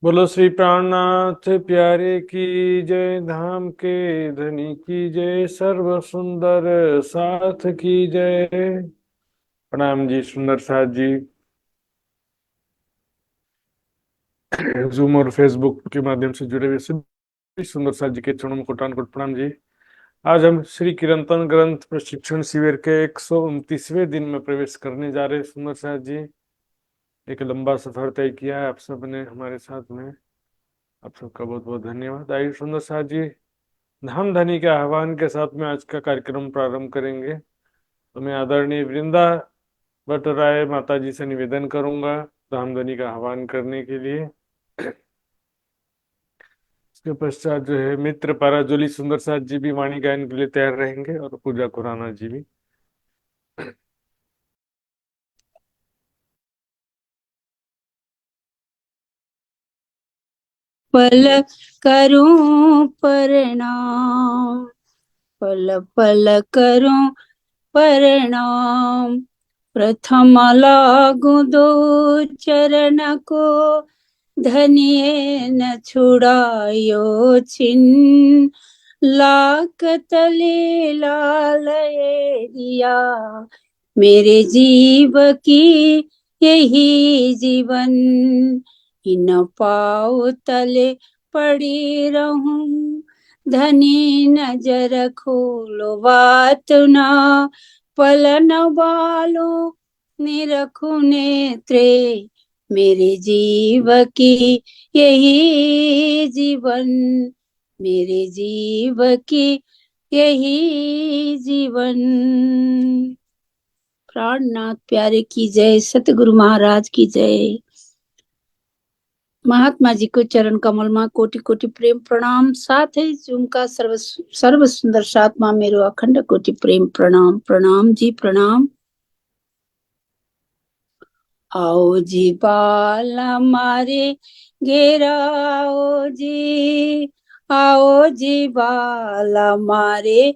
बोलो श्री प्राणनाथ प्यारे की जय। धाम के धनी की जय। सर्व सुंदर साथ की जय। प्रणाम जी सुंदर साथ जी। जूम और फेसबुक के माध्यम से जुड़े हुए सभी सुंदर साथ जी के चरणों में कोटान कोट प्रणाम जी। आज हम श्री कीर्तन ग्रंथ प्रशिक्षण शिविर के 129वें दिन में प्रवेश करने जा रहे हैं सुंदर साथ जी। एक लंबा सफर तय किया है आप सबने हमारे साथ में। आप सबका बहुत बहुत धन्यवाद। आइए सुंदर साथ जी, धाम धनी के आह्वान के साथ में आज का कार्यक्रम प्रारंभ करेंगे। तो मैं आदरणीय वृंदा भट्ट राय माता जी से निवेदन करूंगा धाम धनी का आह्वान करने के लिए। इसके पश्चात जो है मित्र पाराजोली सुंदर साथ जी भी वाणी गायन के लिए तैयार रहेंगे और पूजा खुराना जी भी। पल करूं प्रणाम, पल पल करूं प्रणाम। प्रथम लागू दो चरण को, धनिये न छुड़ायो छिन। लाख तले लालये दिया, मेरे जीव की यही जीवन। इन पाँव तले पड़ी रहूं, धनी नजर खोलो बात ना। पलन बालो निरखु नेत्रे, मेरे जीव की यही जीवन। मेरे जीव की यही जीवन। प्राणनाथ प्यारे की जय, सतगुरु महाराज की जय। महात्मा जी को चरण कमल में कोटि कोटि प्रेम प्रणाम। साथ ही जूम का सर्व सुंदर सात्मा मेरो अखंड कोटि प्रेम प्रणाम। प्रणाम जी प्रणाम। आओ जी बाला मारे घेरा, आओ जी, आओ जी बाला मारे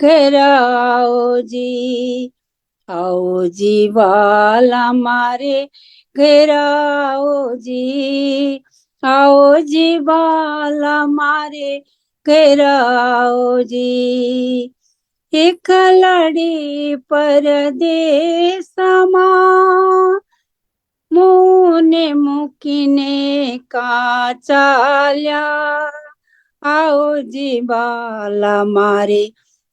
घेरा, आओ जी, आओ जी बाला मारे घेरा, आओ जी, आओ जी बाला मारे घेरा, आओ जी। एक लड़ी परदेस मा, मुने मुकिने का चाल्या, आओ जी बाला मारे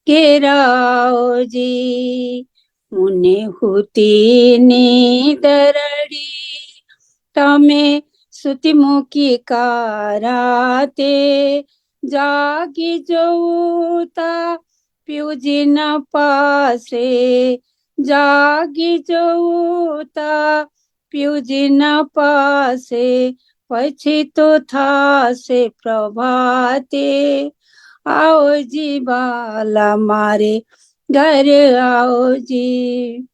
घेराओ जी। मुने हुती नी दरड़ी, तमे सुति मुकी काराते। जागी जोता प्यूजिन पासे, जागी जोता प्यूजिन पासे। પછી તો થાશે પ્રભાતે, आओ जी बाला मारे घर आओ जी।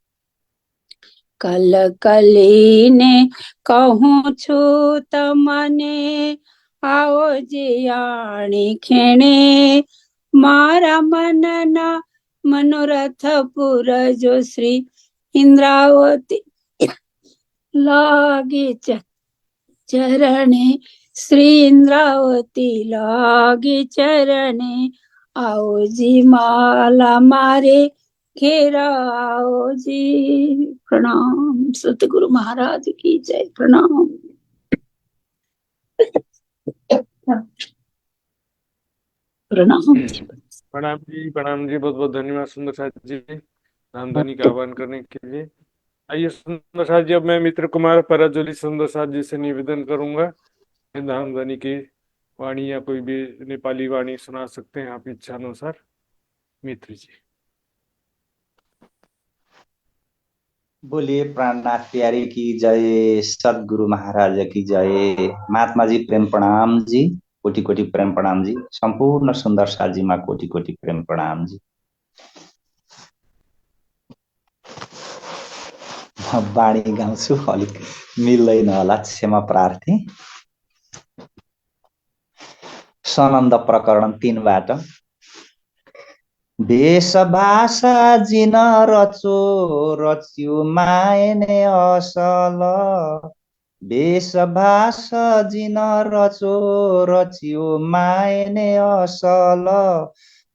कल कलीने कहूँ छु तमने, आओ जी आणी खेणे। मारा मनना मनोरथ पुर जो श्री इंद्रावती लागे चरणे, श्री इंद्रावती लागे चरणे। आओ जी माला मारे घेरा, आओ जी। प्रणाम सतगुरु महाराज की जय। प्रणाम प्रणाम। प्रणाम जी बहुत बहुत धन्यवाद सुंदर साथ जी धाम धनी का आह्वान करने के लिए। आइए सुंदर साथ जी, अब मैं मित्र कुमार पराजोली सुंदर साथ जी से निवेदन करूंगा धाम धनी की वाणी या कोई भी नेपाली वाणी सुना सकते हैं आप इच्छा अनुसार। मित्र जी। बोलिए प्राणनाथ प्यारी की जय, सदगुरु महाराज की जय। महात्मा जी प्रेम प्रणाम जी, कोटि कोटि प्रेम प्रणाम जी। संपूर्ण सुन्दर साजीमा कोटि कोटि प्रेम प्रणाम जी। म बाणी गाउँछु, अलिक मिल्दैन होला, क्षमा प्रार्थी। सनन्द प्रकरण 3 बाट। देश भाषा जिन रचो रच्यो मायने असल, बेसभास जिन रचो रचियो मायने असल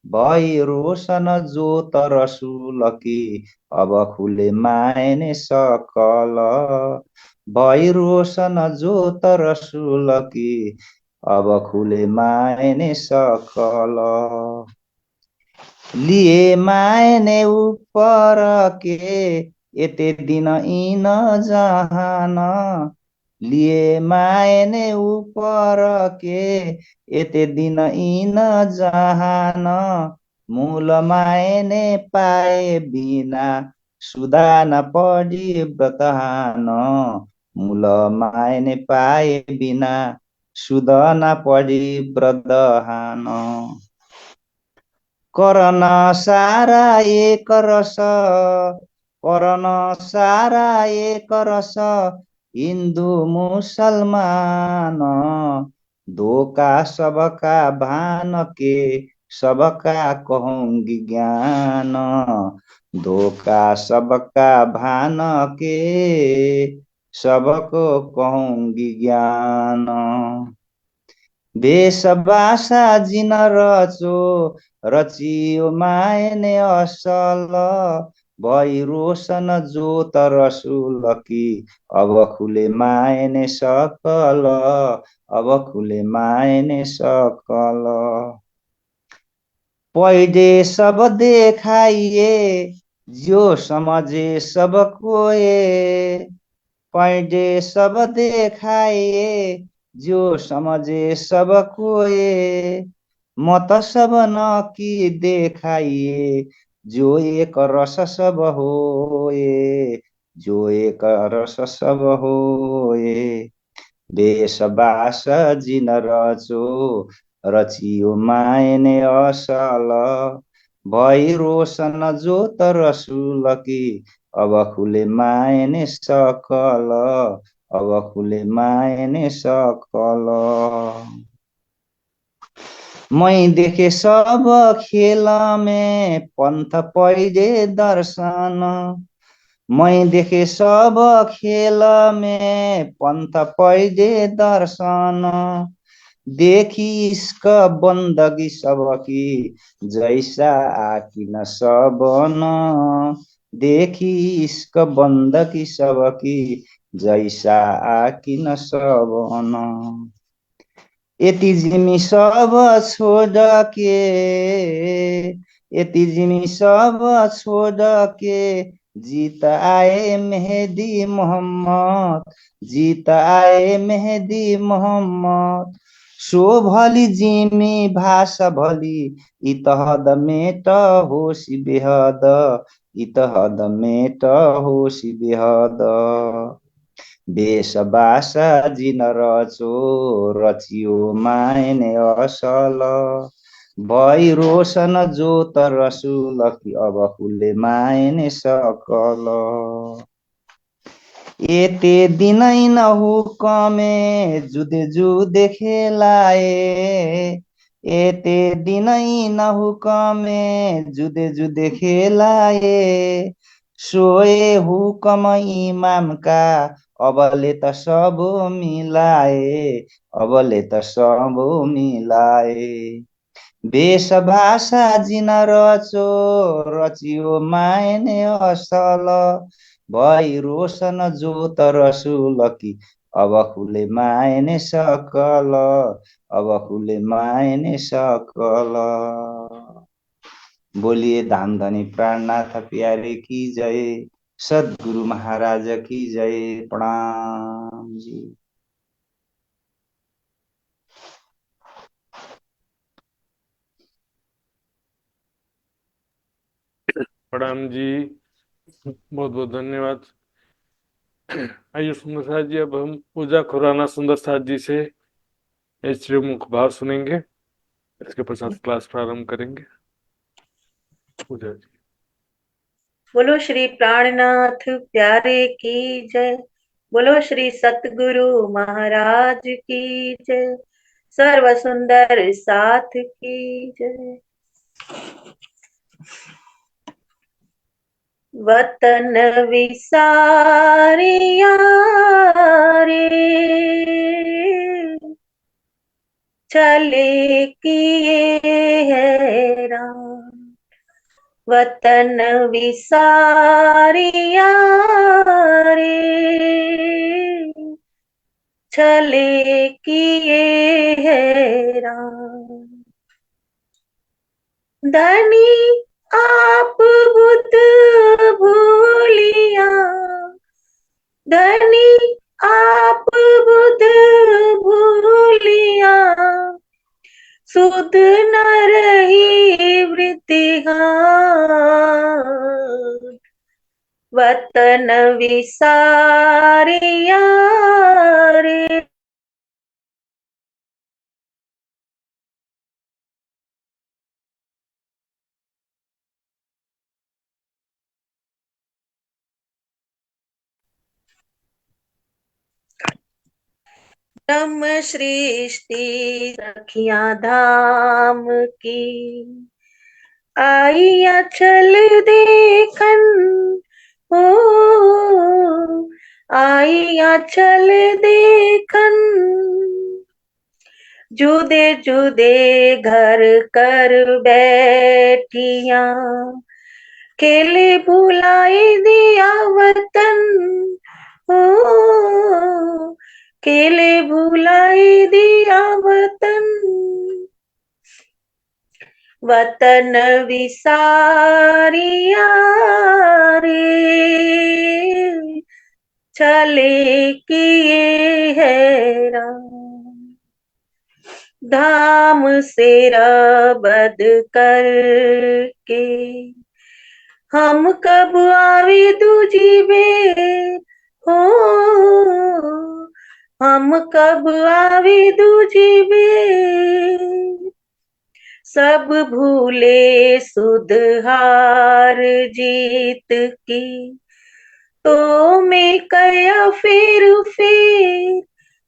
भई रोशन जो तर सुलकी अब खुले मायने सकल भई रोशन जो तर सुलकी अब खुले मायने सकल लिए मायने ऊपर के एते दिन इन जहान लिए मायने ऊपर के एते दिन इन जहान मूल मायने पाए बिना सुधा न पड़ी व्रतहान मूल मायने पाए बिना सुधा न पड़ी व्रतहान करन सारा एक रस करन सारा एक रस हिन्दू मुसलमान धोखा सबका भान के सबका कहूँगी ज्ञान धोखा सबका भान के सबको कहूँगी ज्ञान बेसबासा जिन रचो रचियो मायने असल भई रोशन जो तर सुलकी अब खुले मायने सकल अब खुले मायने सकल पढ़े सब देखाइए जो समझे सब कोए पढ़े सब देखाइए जो समझे सब कोए मत सब न की देखाइए जो एक रस सब होए जो एक रस सब होए बेसबास जिन रचो रचियो मायने असल भई रोशन जो तर सुलकी अब खुले मायने सकल अब खुले मायने सकल मैं देखे सब खेल में पंथ पढ़े दर्शन मैं देखे सब खेल में पंथ पढ़े दर्शन देखी इश्क बंदगी सबकी जैसा आकी न सबन देखी इश्क बंदगी सबकी जैसा आकी न सबन यति जिमी सब छोड़ के यति जिमी सब छोड़ के जीत आए मेहदी मोहम्मद जीत आए मेहदी मोहम्मद सो भली जिमी भाषा भली इतहद मेट होशी बेहद इतहद मेट होशी बेहद बेसबासा जिन रचो रचियो मायने असल भई रोशन जो तर सुलकी अब खुले मायने सकल एते दिनै न हुकमे जुदे जुदे खेलाए एते दिनै न हुकमे जुदे जुदे खेलाए सोए हुकम इमाम का अबले त सब मिलाए अबले त सब मिलाए बेसभाषा जिन रचो रचियो मायने असल भई रोशन जो तर सुलकी अब खुले मायने सकल अब खुले मायने सकल बोलिए धाम धनी प्राणनाथ प्यारे की जय सद्गुरु महाराज की जय प्रणाम जी प्रणाम जी, बहुत बहुत धन्यवाद। आइए सुंदर साथ जी, अब हम पूजा खुराना सुंदर साथ जी से श्री मुख भाव सुनेंगे। इसके पश्चात क्लास प्रारंभ करेंगे। पूजा जी। बोलो श्री प्राणनाथ प्यारे की जय। बोलो श्री सतगुरु महाराज की जय। सर्व सुंदर साथ की जय। वतन विसारिया रे, चले किए हैरान। वतन विसारिया रे, चले किए हैरान। धनी आप बुद्ध भूलिया, धनी आप बुद्ध भूलिया, सुध न रही वृत्तिहान। वतन विसारिया रे, ब्रह्म सृष्टि सखिया धाम की, आइया चल देखन हो, आइया चल देखन। जुदे जुदे घर कर बैठिया, खेले भुलाई दिया वतन हो, खेले भुलाई दिया वतन। वतन विसारिया रे, चले किए हैरान। धाम से रबद करके, हम कब आवे दूजी बेर हो, हम कब आवे दूजी बेर। सब भूले सुध हार जीत की, तो मैं कया फिर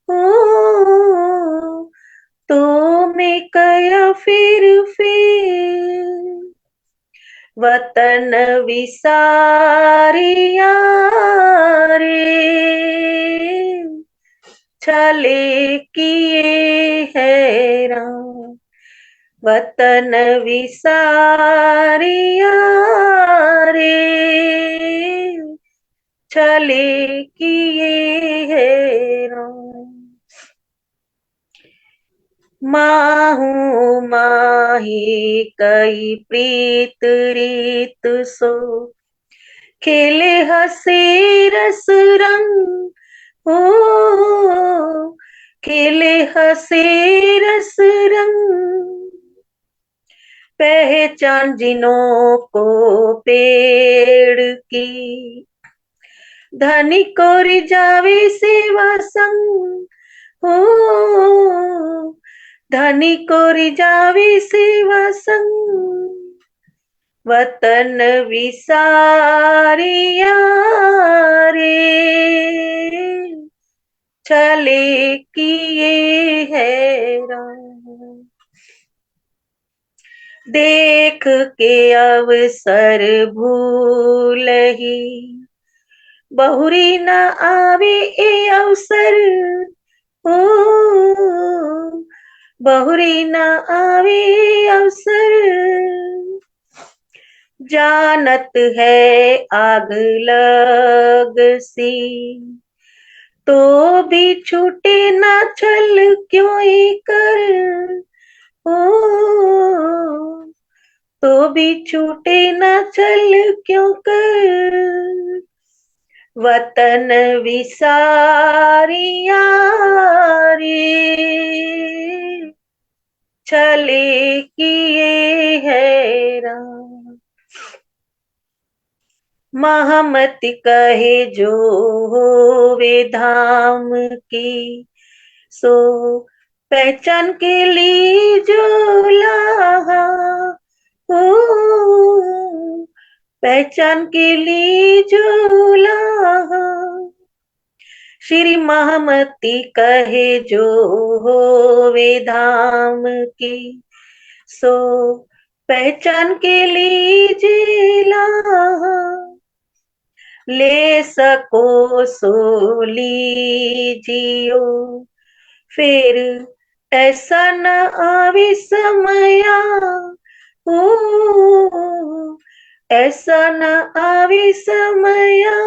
हो, तो मैं कया फिर। वतन विसारिया रे, चले किए हैरान। वतन विसारिया रे, चले किए हैरान। माहू माही कई प्रीत रीत सो, खेले हसे रस रंग हो, खेले हसे रस रंग। पहचान जिनों को पेड़ की, धनी को रिझावे सेवा संग हो, धनी को रिझावे सेवा संग। वतन विसारिया रे, चले किए हैरान। देख के अवसर भूलही, बहुरी न आवे ए अवसर हो, बहुरी न आवे अवसर। जानत है आग लग सी, तो भी छूटे ना छल क्यों कर हो, तो भी छूटे ना छल क्यों कर। वतन विसारिया रे, चले किए हैरान। महामति कहे जो होवे धाम की, सो पहचान के लीजो लाहा हो, पहचान के लीजो लाहा। श्री महामति कहे जो होवे धाम की, सो पहचान के लीजे लाहा। ले सको सो लीजियो, फिर ऐसा न आवे समया, ओ ऐसा न आवे समया,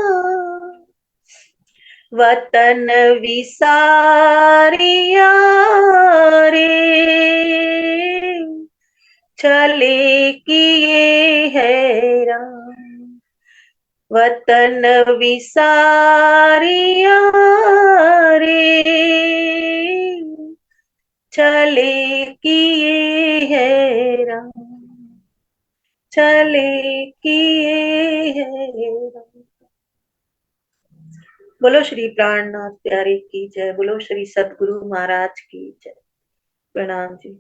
वतन विसारिया रे, चले किए हैरान, वतन विसारिया रे, चले किए हैरान, चले किए हैरान। बोलो श्री प्राणनाथ प्यारे की जय, बोलो श्री सतगुरु महाराज की जय। प्रणाम जी।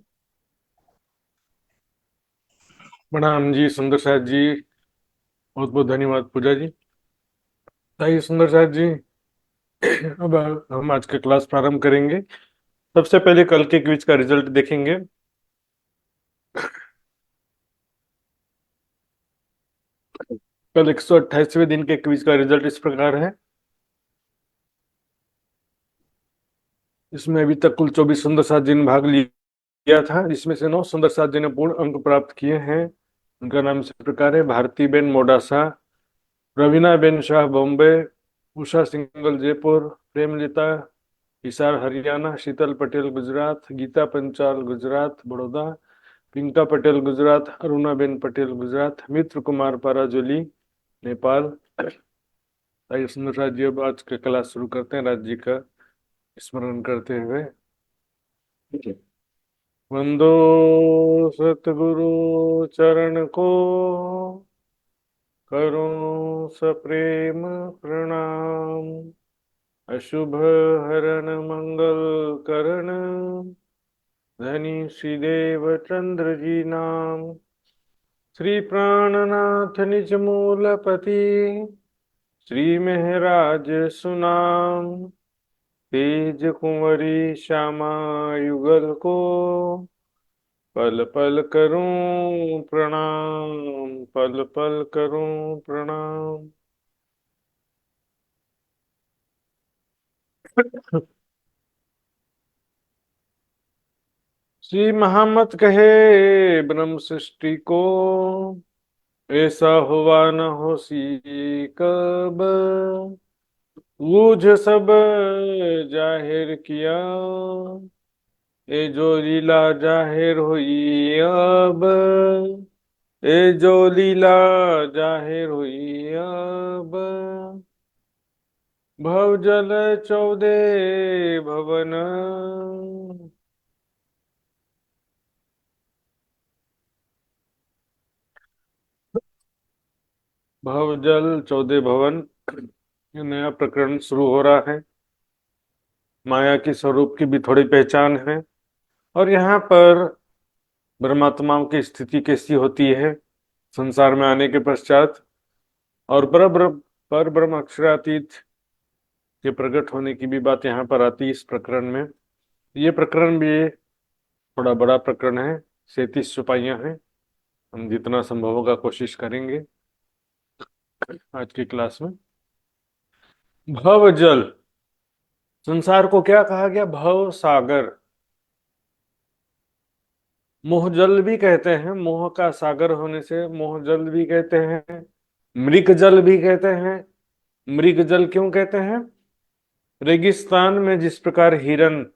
प्रणाम जी सुंदर साथ जी, बहुत बहुत धन्यवाद पूजा जी। आइए सुंदर साथ जी, अब हम आज का क्लास प्रारंभ करेंगे। सबसे पहले कल के क्विज का रिजल्ट देखेंगे। कल 128वें दिन के क्विज का रिजल्ट इस प्रकार है। इसमें अभी तक कुल 24 सुंदर साथ जी ने भाग लिया था, जिसमें से 9 सुंदर साथ जी ने पूर्ण अंक प्राप्त किए हैं। उनका नाम इस प्रकार है: Bharti Ben Modasa, Raveena Ben Shah Bombay, Usha single Jaipur, प्रेमलिता Hisar Haryana, शीतल पटेल गुजरात, गीता पंचाल गुजरात बड़ौदा, पिंका पटेल गुजरात, अरुणाबेन पटेल गुजरात, मित्र कुमार पाराजोली नेपाल। आइए सुंदर साथ जी, अब आज का क्लास शुरू करते हैं राज्य का स्मरण करते हुए। वंदो सतगुरु चरण को, करो सप्रेम प्रणाम। अशुभ हरण मंगल करण, धनी श्रीदेव चंद्र जी नाम। श्री प्राणनाथ निज मूलपति, श्री महराज सुनाम। तेज कुंवरी श्यामा युगल को, पल पल करूं प्रणाम, पल पल करूं प्रणाम। श्री महामत कहे ब्रह्म सृष्टि को, ऐसा हुआ न हो सी कब। बूझ सब जाहिर किया, ए जो लीला जाहिर हुई अब। ए जो लीला जाहिर हुई अब। भव जल 14 भवन, भव जल 14 भवन। ये नया प्रकरण शुरू हो रहा है। माया के स्वरूप की भी थोड़ी पहचान है, और यहाँ पर ब्रह्मात्माओं की स्थिति कैसी होती है संसार में आने के पश्चात, और पर ब्रह्म अक्षरातीत के प्रकट होने की भी बात यहाँ पर आती है इस प्रकरण में। ये प्रकरण भी थोड़ा बड़ा प्रकरण है, 37 चौपाइयाँ हैं। हम जितना संभव होगा कोशिश करेंगे आज की क्लास में। भव जल, संसार को क्या कहा गया? भव सागर। मोह जल भी कहते हैं, मोह का सागर होने से मोह जल भी कहते हैं, मृग जल भी कहते हैं। मृग जल क्यों कहते हैं? रेगिस्तान में जिस प्रकार हिरन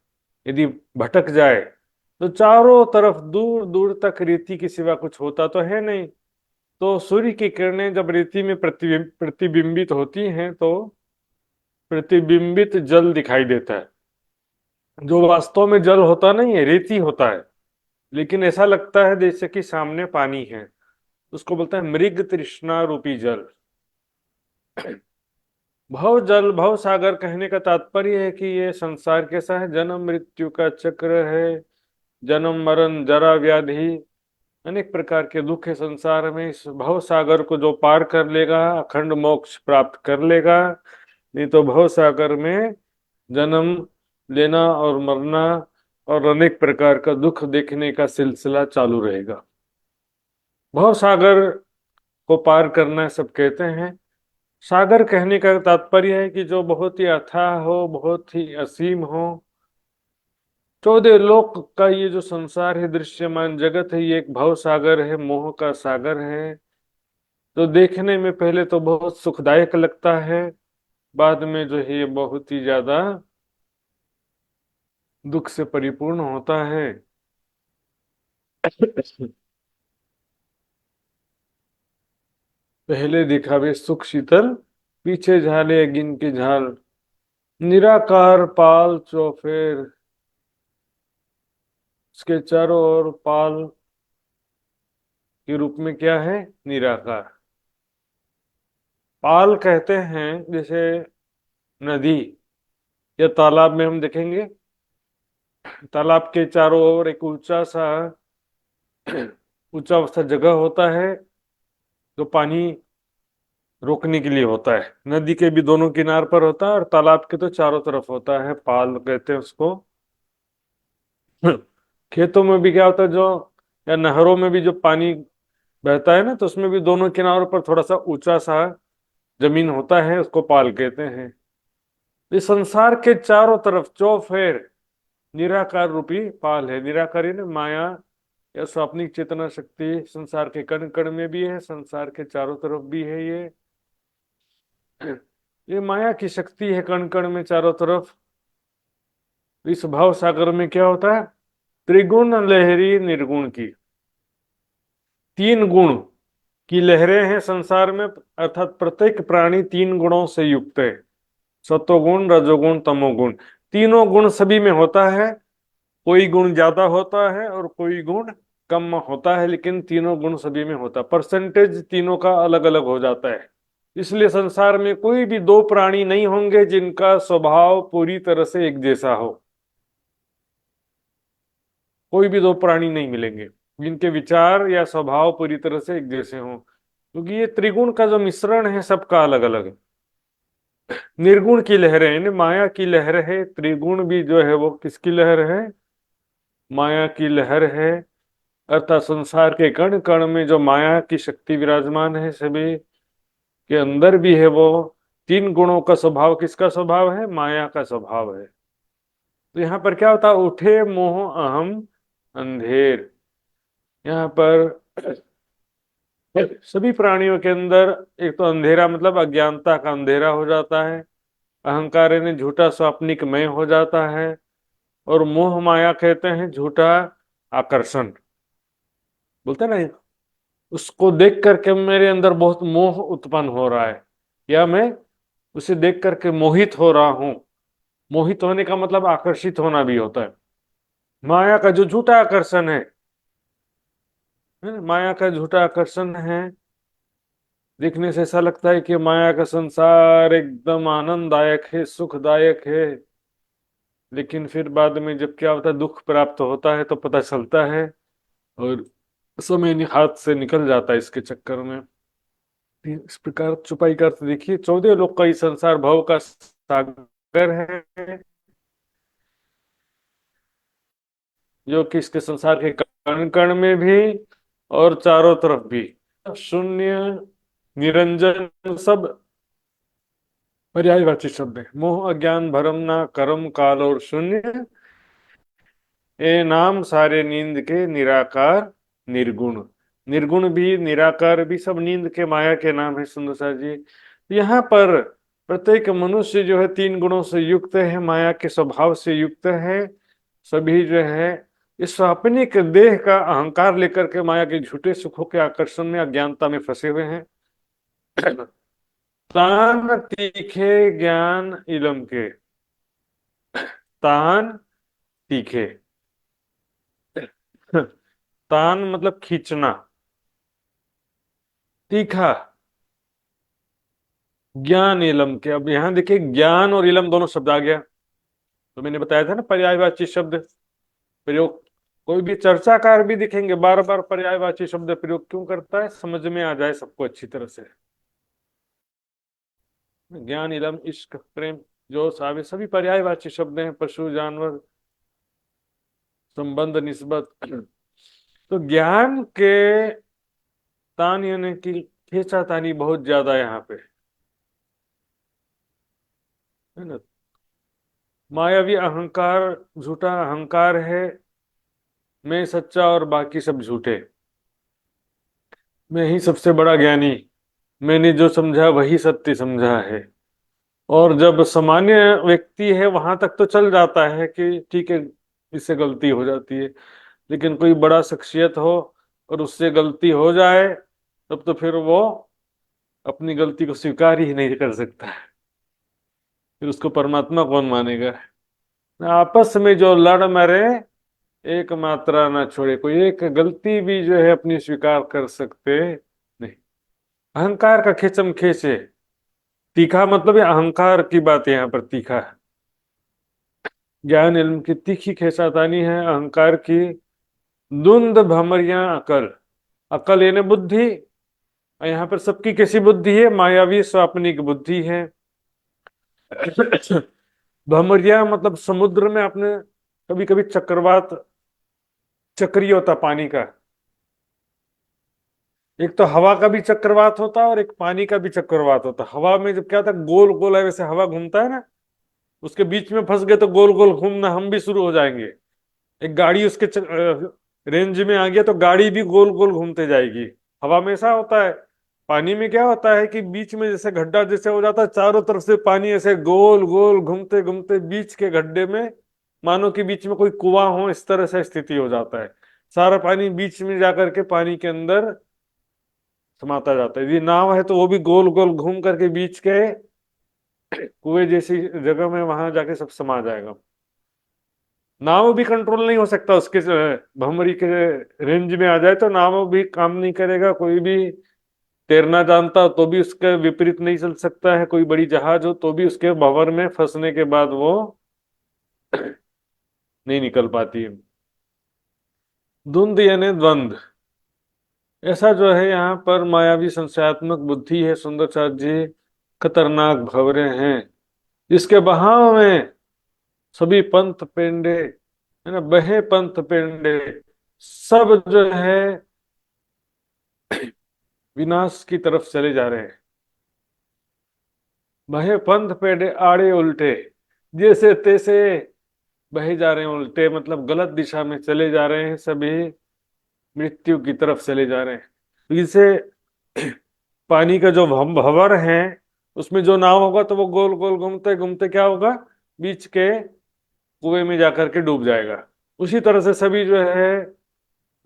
यदि भटक जाए तो चारों तरफ दूर दूर तक रेती के सिवा कुछ होता तो है नहीं, तो सूर्य की किरणें जब रेती में प्रतिबिंबित होती हैं तो प्रतिबिंबित जल दिखाई देता है, जो वास्तव में जल होता नहीं है, रेती होता है, लेकिन ऐसा लगता है जैसे कि सामने पानी है। उसको बोलते हैं मृग तृष्णा रूपी जल। भव जल, भव सागर कहने का तात्पर्य है कि ये संसार कैसा है? जन्म मृत्यु का चक्र है, जन्म मरण जरा व्याधि, अनेक प्रकार के दुख है संसार में। इस भव सागर को जो पार कर लेगा अखंड मोक्ष प्राप्त कर लेगा, नहीं तो भव सागर में जन्म लेना और मरना और अनेक प्रकार का दुख देखने का सिलसिला चालू रहेगा। भव सागर को पार करना सब कहते हैं, सागर कहने का तात्पर्य है कि जो बहुत ही अथाह हो, बहुत ही असीम हो। 14 लोक का ये जो संसार है, दृश्यमान जगत है, ये एक भव सागर है, मोह का सागर है। तो देखने में पहले तो बहुत सुखदायक लगता है, बाद में जो है ये बहुत ही ज्यादा दुख से परिपूर्ण होता है। पहले दिखावे सुख शीतल, पीछे झाले अगिन की झाल। निराकार पाल चौफेर, इसके चारों ओर पाल के रूप में क्या है? निराकार। पाल कहते हैं जैसे नदी या तालाब में हम देखेंगे, तालाब के चारों ओर एक ऊंचा सा ऊंचा सा जगह होता है जो पानी रोकने के लिए होता है। नदी के भी दोनों किनार पर होता है और तालाब के तो चारों तरफ होता है, पाल कहते हैं उसको। खेतों में भी क्या होता है, जो या नहरों में भी जो पानी बहता है ना, तो उसमें भी दोनों किनारों पर थोड़ा सा ऊंचा सा जमीन होता है, उसको पाल कहते हैं। इस संसार के चारों तरफ चौफेर निराकार रूपी पाल है। निराकार यानी माया या स्वाप्निक चेतना शक्ति संसार के कण कण में भी है, संसार के चारों तरफ भी है। ये माया की शक्ति है कण कण में चारों तरफ। इस भाव सागर में क्या होता है? त्रिगुण लहरी निर्गुण की, 3 गुण की लहरें हैं संसार में, अर्थात प्रत्येक प्राणी 3 गुणों से युक्त है। सत्वगुण, रजोगुण, तमोगुण, तीनों गुण सभी में होता है। कोई गुण ज्यादा होता है और कोई गुण कम होता है, लेकिन तीनों गुण सभी में होता है। परसेंटेज तीनों का अलग अलग हो जाता है। इसलिए संसार में कोई भी 2 प्राणी नहीं होंगे जिनका स्वभाव पूरी तरह से एक जैसा हो। कोई भी 2 प्राणी नहीं मिलेंगे जिनके विचार या स्वभाव पूरी तरह से एक जैसे हों, क्योंकि ये त्रिगुण का जो मिश्रण है सबका अलग अलग है। निर्गुण की लहरें यानी माया की लहर है, त्रिगुण भी जो है वो किसकी लहर है? माया की लहर है। अर्थात संसार के कण कण में जो माया की शक्ति विराजमान है, सभी के अंदर भी है वो। 3 गुणों का स्वभाव किसका स्वभाव है? माया का स्वभाव है। तो यहाँ पर क्या होता है? उठे मोह अहम अंधेर। यहाँ पर सभी प्राणियों के अंदर एक तो अंधेरा मतलब अज्ञानता का अंधेरा हो जाता है, अहंकार यानी झूठा स्वाप्निक मय हो जाता है, और मोह माया कहते हैं झूठा आकर्षण। बोलते हैं ना, उसको देख करके मेरे अंदर बहुत मोह उत्पन्न हो रहा है, या मैं उसे देख करके मोहित हो रहा हूं। मोहित होने का मतलब आकर्षित होना भी होता है। माया का जो झूठा आकर्षण है ना, माया का झूठा आकर्षण है। देखने से ऐसा लगता है कि माया का संसार एकदम आनंददायक है, सुखदायक है, लेकिन फिर बाद में जब क्या होता है, दुख प्राप्त होता है, तो पता चलता है और समय हाथ से निकल जाता है इसके चक्कर में। इस प्रकार छुपाई का अर्थ देखिए, 14 लोक का ही संसार भव का सागर है, जो कि इसके संसार के कण कण में भी और चारों तरफ भी। शून्य, निरंजन सब पर्यायवाची शब्द है। मोह अज्ञान भरम ना कर्म काल और शून्य, ए नाम सारे नींद के निराकार निर्गुण। निर्गुण भी निराकार भी सब नींद के माया के नाम है सुंदर सा जी। यहाँ पर प्रत्येक मनुष्य जो है 3 गुणों से युक्त है, माया के स्वभाव से युक्त है। सभी जो है इस स्वाप्निक देह का अहंकार लेकर के माया के झूठे सुखों के आकर्षण में अज्ञानता में फंसे हुए हैं। तान तीखे ज्ञान इलम के, तान तीखे तान मतलब खींचना, तीखा ज्ञान इलम के। अब यहां देखिए ज्ञान और इलम दोनों शब्द आ गया। तो मैंने बताया था ना पर्यायवाची शब्द प्रयोग। कोई भी चर्चाकार भी दिखेंगे बार बार पर्यायवाची शब्द प्रयोग क्यों करता है, समझ में आ जाए सबको अच्छी तरह से। ज्ञान इलम इश्क प्रेम जो सावे सभी पर्यायवाची शब्द हैं, पशु जानवर संबंध निस्बत। तो ज्ञान के तान यानी कि खींचातानी बहुत ज्यादा यहाँ पे। है ना। मायावी अहंकार, झूठा अहंकार है, मैं सच्चा और बाकी सब झूठे, मैं ही सबसे बड़ा ज्ञानी, मैंने जो समझा वही सत्य समझा है। और जब सामान्य व्यक्ति है वहां तक तो चल जाता है कि ठीक है, इससे गलती हो जाती है, लेकिन कोई बड़ा शख्सियत हो और उससे गलती हो जाए, तब तो फिर वो अपनी गलती को स्वीकार ही नहीं कर सकता है, फिर उसको परमात्मा कौन मानेगा। आपस में जो लड़ मरे, एक मात्रा ना छोड़े, कोई एक गलती भी जो है अपनी स्वीकार कर सकते नहीं। अहंकार का खेचम खेच है। तीखा मतलब ये अहंकार की बात है, यहाँ पर तीखा है। ज्ञान इल्म की तीखी खेचातानी है, अहंकार की धुंध भमरिया अकल। अकल यानी बुद्धि, और यहाँ पर सबकी कैसी बुद्धि है? मायावी स्वाप्निक बुद्धि है। भमरिया मतलब समुद्र में आपने कभी कभी चक्रवात, चक्रीय होता पानी का, एक तो हवा का भी चक्रवात होता है और एक पानी का भी चक्रवात होता है। हवा में जब क्या होता है, गोल गोल है वैसे हवा घूमता है ना, उसके बीच में फंस गए तो गोल गोल घूमना हम भी शुरू हो जाएंगे। एक गाड़ी उसके रेंज में आ गया तो गाड़ी भी गोल गोल घूमते जाएगी। हवा में ऐसा होता है। पानी में क्या होता है कि बीच में जैसे गड्ढा जैसे हो जाता है, चारों तरफ से पानी ऐसे गोल गोल घूमते घूमते बीच के गड्ढे में मानो कि बीच में कोई कुआं हो, इस तरह से स्थिति हो जाता है। सारा पानी बीच में जाकर के पानी के अंदर समाता जाता है। ये नाव है तो वो भी गोल गोल घूम करके बीच के कुएं जैसी जगह में वहां जाके सब समा जाएगा। नाव भी कंट्रोल नहीं हो सकता, उसके भमरी के रेंज में आ जाए तो नाव भी काम नहीं करेगा। कोई भी तैरना जानता हो तो भी उसके विपरीत नहीं चल सकता है। कोई बड़ी जहाज हो तो भी उसके भंवर में फंसने के बाद वो नहीं निकल पाती है। धुंध यानी द्वंद। ऐसा जो है यहाँ पर मायावी संशयात्मक बुद्धि है, सुंदरचार्य जी खतरनाक भंवरे हैं, जिसके बहाव में सभी पंथ पेंडे, है ना, बहे पंथ पेंडे, सब जो है विनाश की तरफ चले जा रहे हैं। बहे पंथ पेंडे आड़े उल्टे, जैसे तैसे बहे जा रहे हैं, उल्टे मतलब गलत दिशा में चले जा रहे हैं, सभी मृत्यु की तरफ चले जा रहे हैं। तो इसे पानी का जो भंवर है उसमें जो नाव होगा तो वो गोल गोल घूमते घूमते क्या होगा, बीच के कुएं में जाकर के डूब जाएगा। उसी तरह से सभी जो है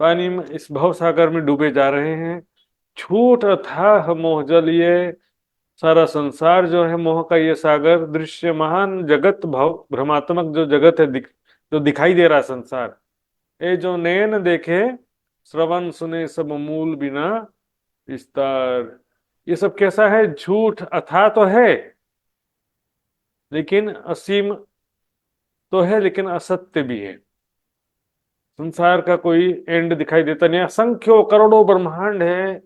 पानी में, इस भव सागर में डूबे जा रहे हैं। छूट अथाह मोह जल, ये सारा संसार जो है मोह का ये सागर, दृश्य महान जगत, भव भ्रमात्मक जो जगत है, जो दिखाई दे रहा है संसार, ये जो नैन देखे श्रवण सुने सब मूल बिना विस्तार, ये सब कैसा है? झूठ अथाह तो है, लेकिन असीम तो है, लेकिन असत्य भी है। संसार का कोई एंड दिखाई देता नहीं। असंख्यों करोड़ों ब्रह्मांड है,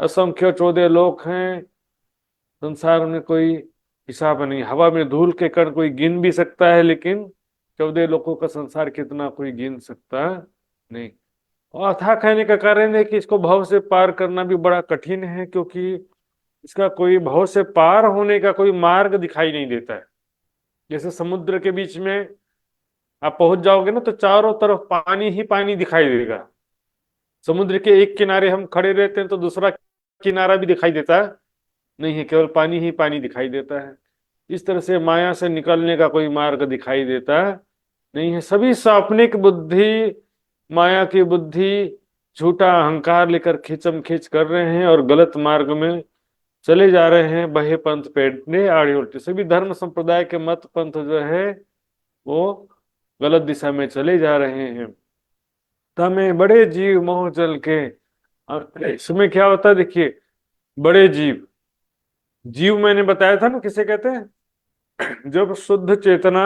असंख्य 14 लोक हैं, संसार में कोई हिसाब नहीं। हवा में धूल के कण कोई गिन भी सकता है, लेकिन 14 लोकों का संसार कितना कोई गिन सकता नहीं। और अथाह कहने का कारण है कि इसको भव से पार करना भी बड़ा कठिन है, क्योंकि इसका कोई भव से पार होने का कोई मार्ग दिखाई नहीं देता है। जैसे समुद्र के बीच में आप पहुंच जाओगे ना तो चारों तरफ पानी ही पानी दिखाई देगा। समुद्र के एक किनारे हम खड़े रहते हैं तो दूसरा किनारा भी दिखाई देता है नहीं है, केवल पानी ही पानी दिखाई देता है। इस तरह से माया से निकलने का कोई मार्ग दिखाई देता नहीं है। सभी स्वाप्निक बुद्धि, माया की बुद्धि झूठा अहंकार लेकर खींचम खींच कर रहे हैं और गलत मार्ग में चले जा रहे हैं। बहे पंथ पेटने आड़े उल्टे, सभी धर्म संप्रदाय के मत पंथ जो है वो गलत दिशा में चले जा रहे हैं। तमें बड़े जीव मोह जल के, इसमें क्या होता है देखिए, बड़े जीव, जीव मैंने बताया था ना किसे कहते हैं? जब शुद्ध चेतना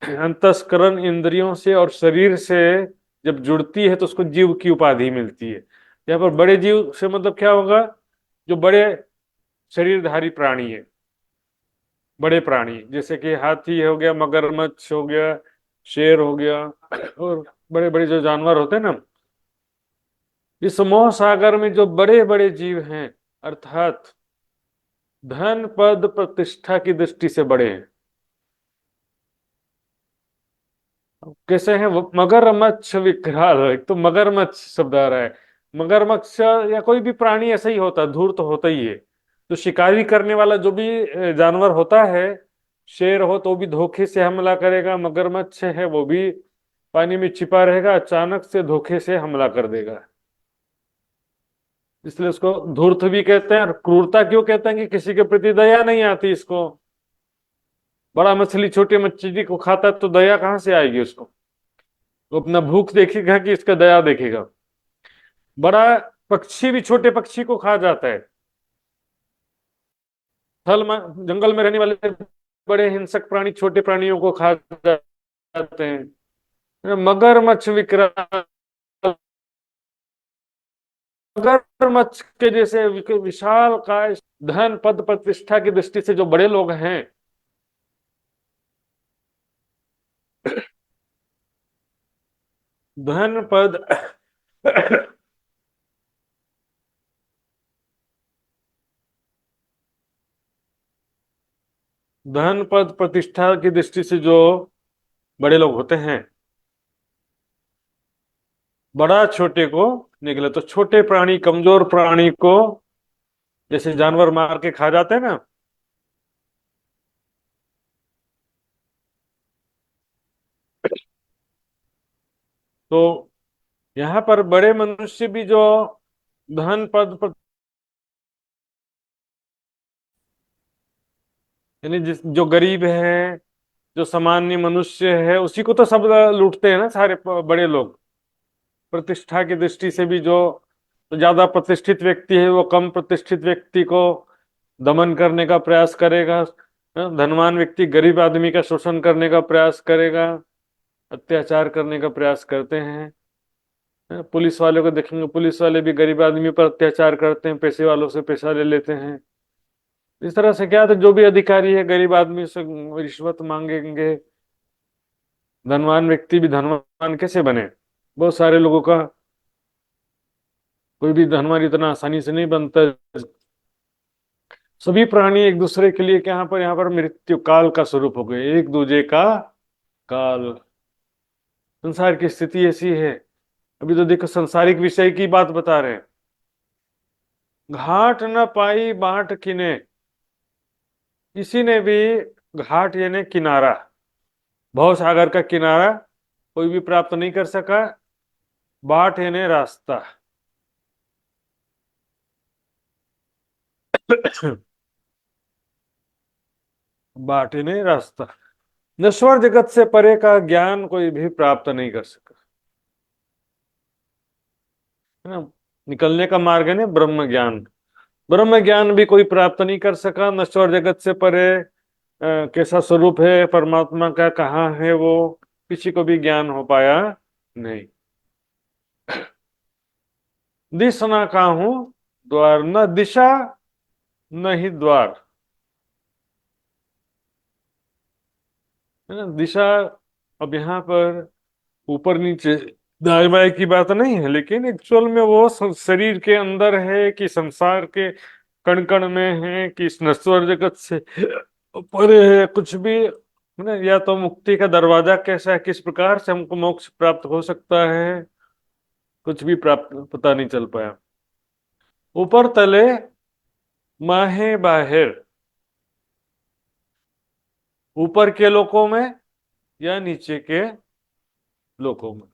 अंतस्करण इंद्रियों से और शरीर से जब जुड़ती है तो उसको जीव की उपाधि मिलती है। यहाँ पर बड़े जीव से मतलब क्या होगा? जो बड़े शरीरधारी प्राणी है, बड़े प्राणी, जैसे कि हाथी हो गया, मगरमच्छ हो गया, शेर हो गया, और बड़े बड़े जो जानवर होते हैं ना, इस मोह सागर में जो बड़े बड़े जीव हैं, अर्थात धन पद प्रतिष्ठा की दृष्टि से बड़े हैं। कैसे हैं वो? मगरमच्छ विकराल, एक तो मगरमच्छ शब्द आ रहा है। मगरमच्छ या कोई भी प्राणी ऐसा ही होता है, धूर्त तो होता ही है। तो शिकारी करने वाला जो भी जानवर होता है, शेर हो तो भी धोखे से हमला करेगा, मगरमच्छ है वो भी पानी में छिपा रहेगा, अचानक से धोखे से हमला कर देगा। इसलिए उसको धूर्त भी कहते हैं। और क्रूरता क्यों कहते हैं? कि किसी के प्रति दया नहीं आती इसको। बड़ा मछली छोटी मछली को खाता है तो दया कहां से आएगी उसको? वो अपना भूख देखेगा कि इसका दया देखेगा? बड़ा पक्षी भी छोटे पक्षी को खा जाता है। थल में जंगल में रहने वाले बड़े हिंसक प्राणी छोटे प्राणियों को खा जाते हैं। मगरमच्छ विकराल, मगरमच्छ के जैसे विशाल काय, धन पद प्रतिष्ठा की दृष्टि से जो बड़े लोग हैं, धन पद धन पद प्रतिष्ठा की दृष्टि से जो बड़े लोग होते हैं, बड़ा छोटे को निकले तो छोटे प्राणी कमजोर प्राणी को जैसे जानवर मार के खा जाते हैं ना, तो यहाँ पर बड़े मनुष्य भी जो धन पद यानी जिस जो गरीब है, जो सामान्य मनुष्य है, उसी को तो सब लूटते हैं ना सारे बड़े लोग। प्रतिष्ठा की दृष्टि से भी जो तो ज्यादा प्रतिष्ठित व्यक्ति है वो कम प्रतिष्ठित व्यक्ति को दमन करने का प्रयास करेगा। धनवान व्यक्ति गरीब आदमी का शोषण करने का प्रयास करेगा, अत्याचार करने का प्रयास करते हैं। पुलिस वाले को देखेंगे, पुलिस वाले भी गरीब आदमी पर अत्याचार करते हैं, पैसे वालों से पैसा ले लेते हैं। इस तरह से क्या, तो जो भी अधिकारी है गरीब आदमी से रिश्वत मांगेंगे। धनवान व्यक्ति भी धनवान कैसे बने? बहुत सारे लोगों का, कोई भी धनवान इतना आसानी से नहीं बनता। सभी प्राणी एक दूसरे के लिए यहाँ पर मृत्यु काल का स्वरूप हो गए, एक दूजे का काल। संसार की स्थिति ऐसी है। अभी तो देखो संसारिक विषय की बात बता रहे हैं। घाट न पाई बाट किने, किसी ने भी घाट यानी किनारा, भव सागर का किनारा कोई भी प्राप्त नहीं कर सका। बाट यानी रास्ता बाट यानी रास्ता। नश्वर जगत से परे का ज्ञान कोई भी प्राप्त नहीं कर सका, है ना। निकलने का मार्ग है ना ब्रह्म ज्ञान। ब्रह्म ज्ञान भी कोई प्राप्त नहीं कर सका। नश्वर जगत से परे कैसा स्वरूप है परमात्मा का, कहाँ है वो, किसी को भी ज्ञान हो पाया नहीं। दिस ना काहू द्वार, न दिशा न ही द्वार, है ना। दिशा अब यहाँ पर ऊपर नीचे दाएं बाएं की बात नहीं है, लेकिन एक्चुअल में वो शरीर के अंदर है कि संसार के कण कण में है कि इस नश्वर जगत से परे है, कुछ भी, है ना। या तो मुक्ति का दरवाजा कैसा है, किस प्रकार से हमको मोक्ष प्राप्त हो सकता है, कुछ भी प्राप्त पता नहीं चल पाया। ऊपर तले माहे बाहिर, ऊपर के लोकों में या नीचे के लोकों में।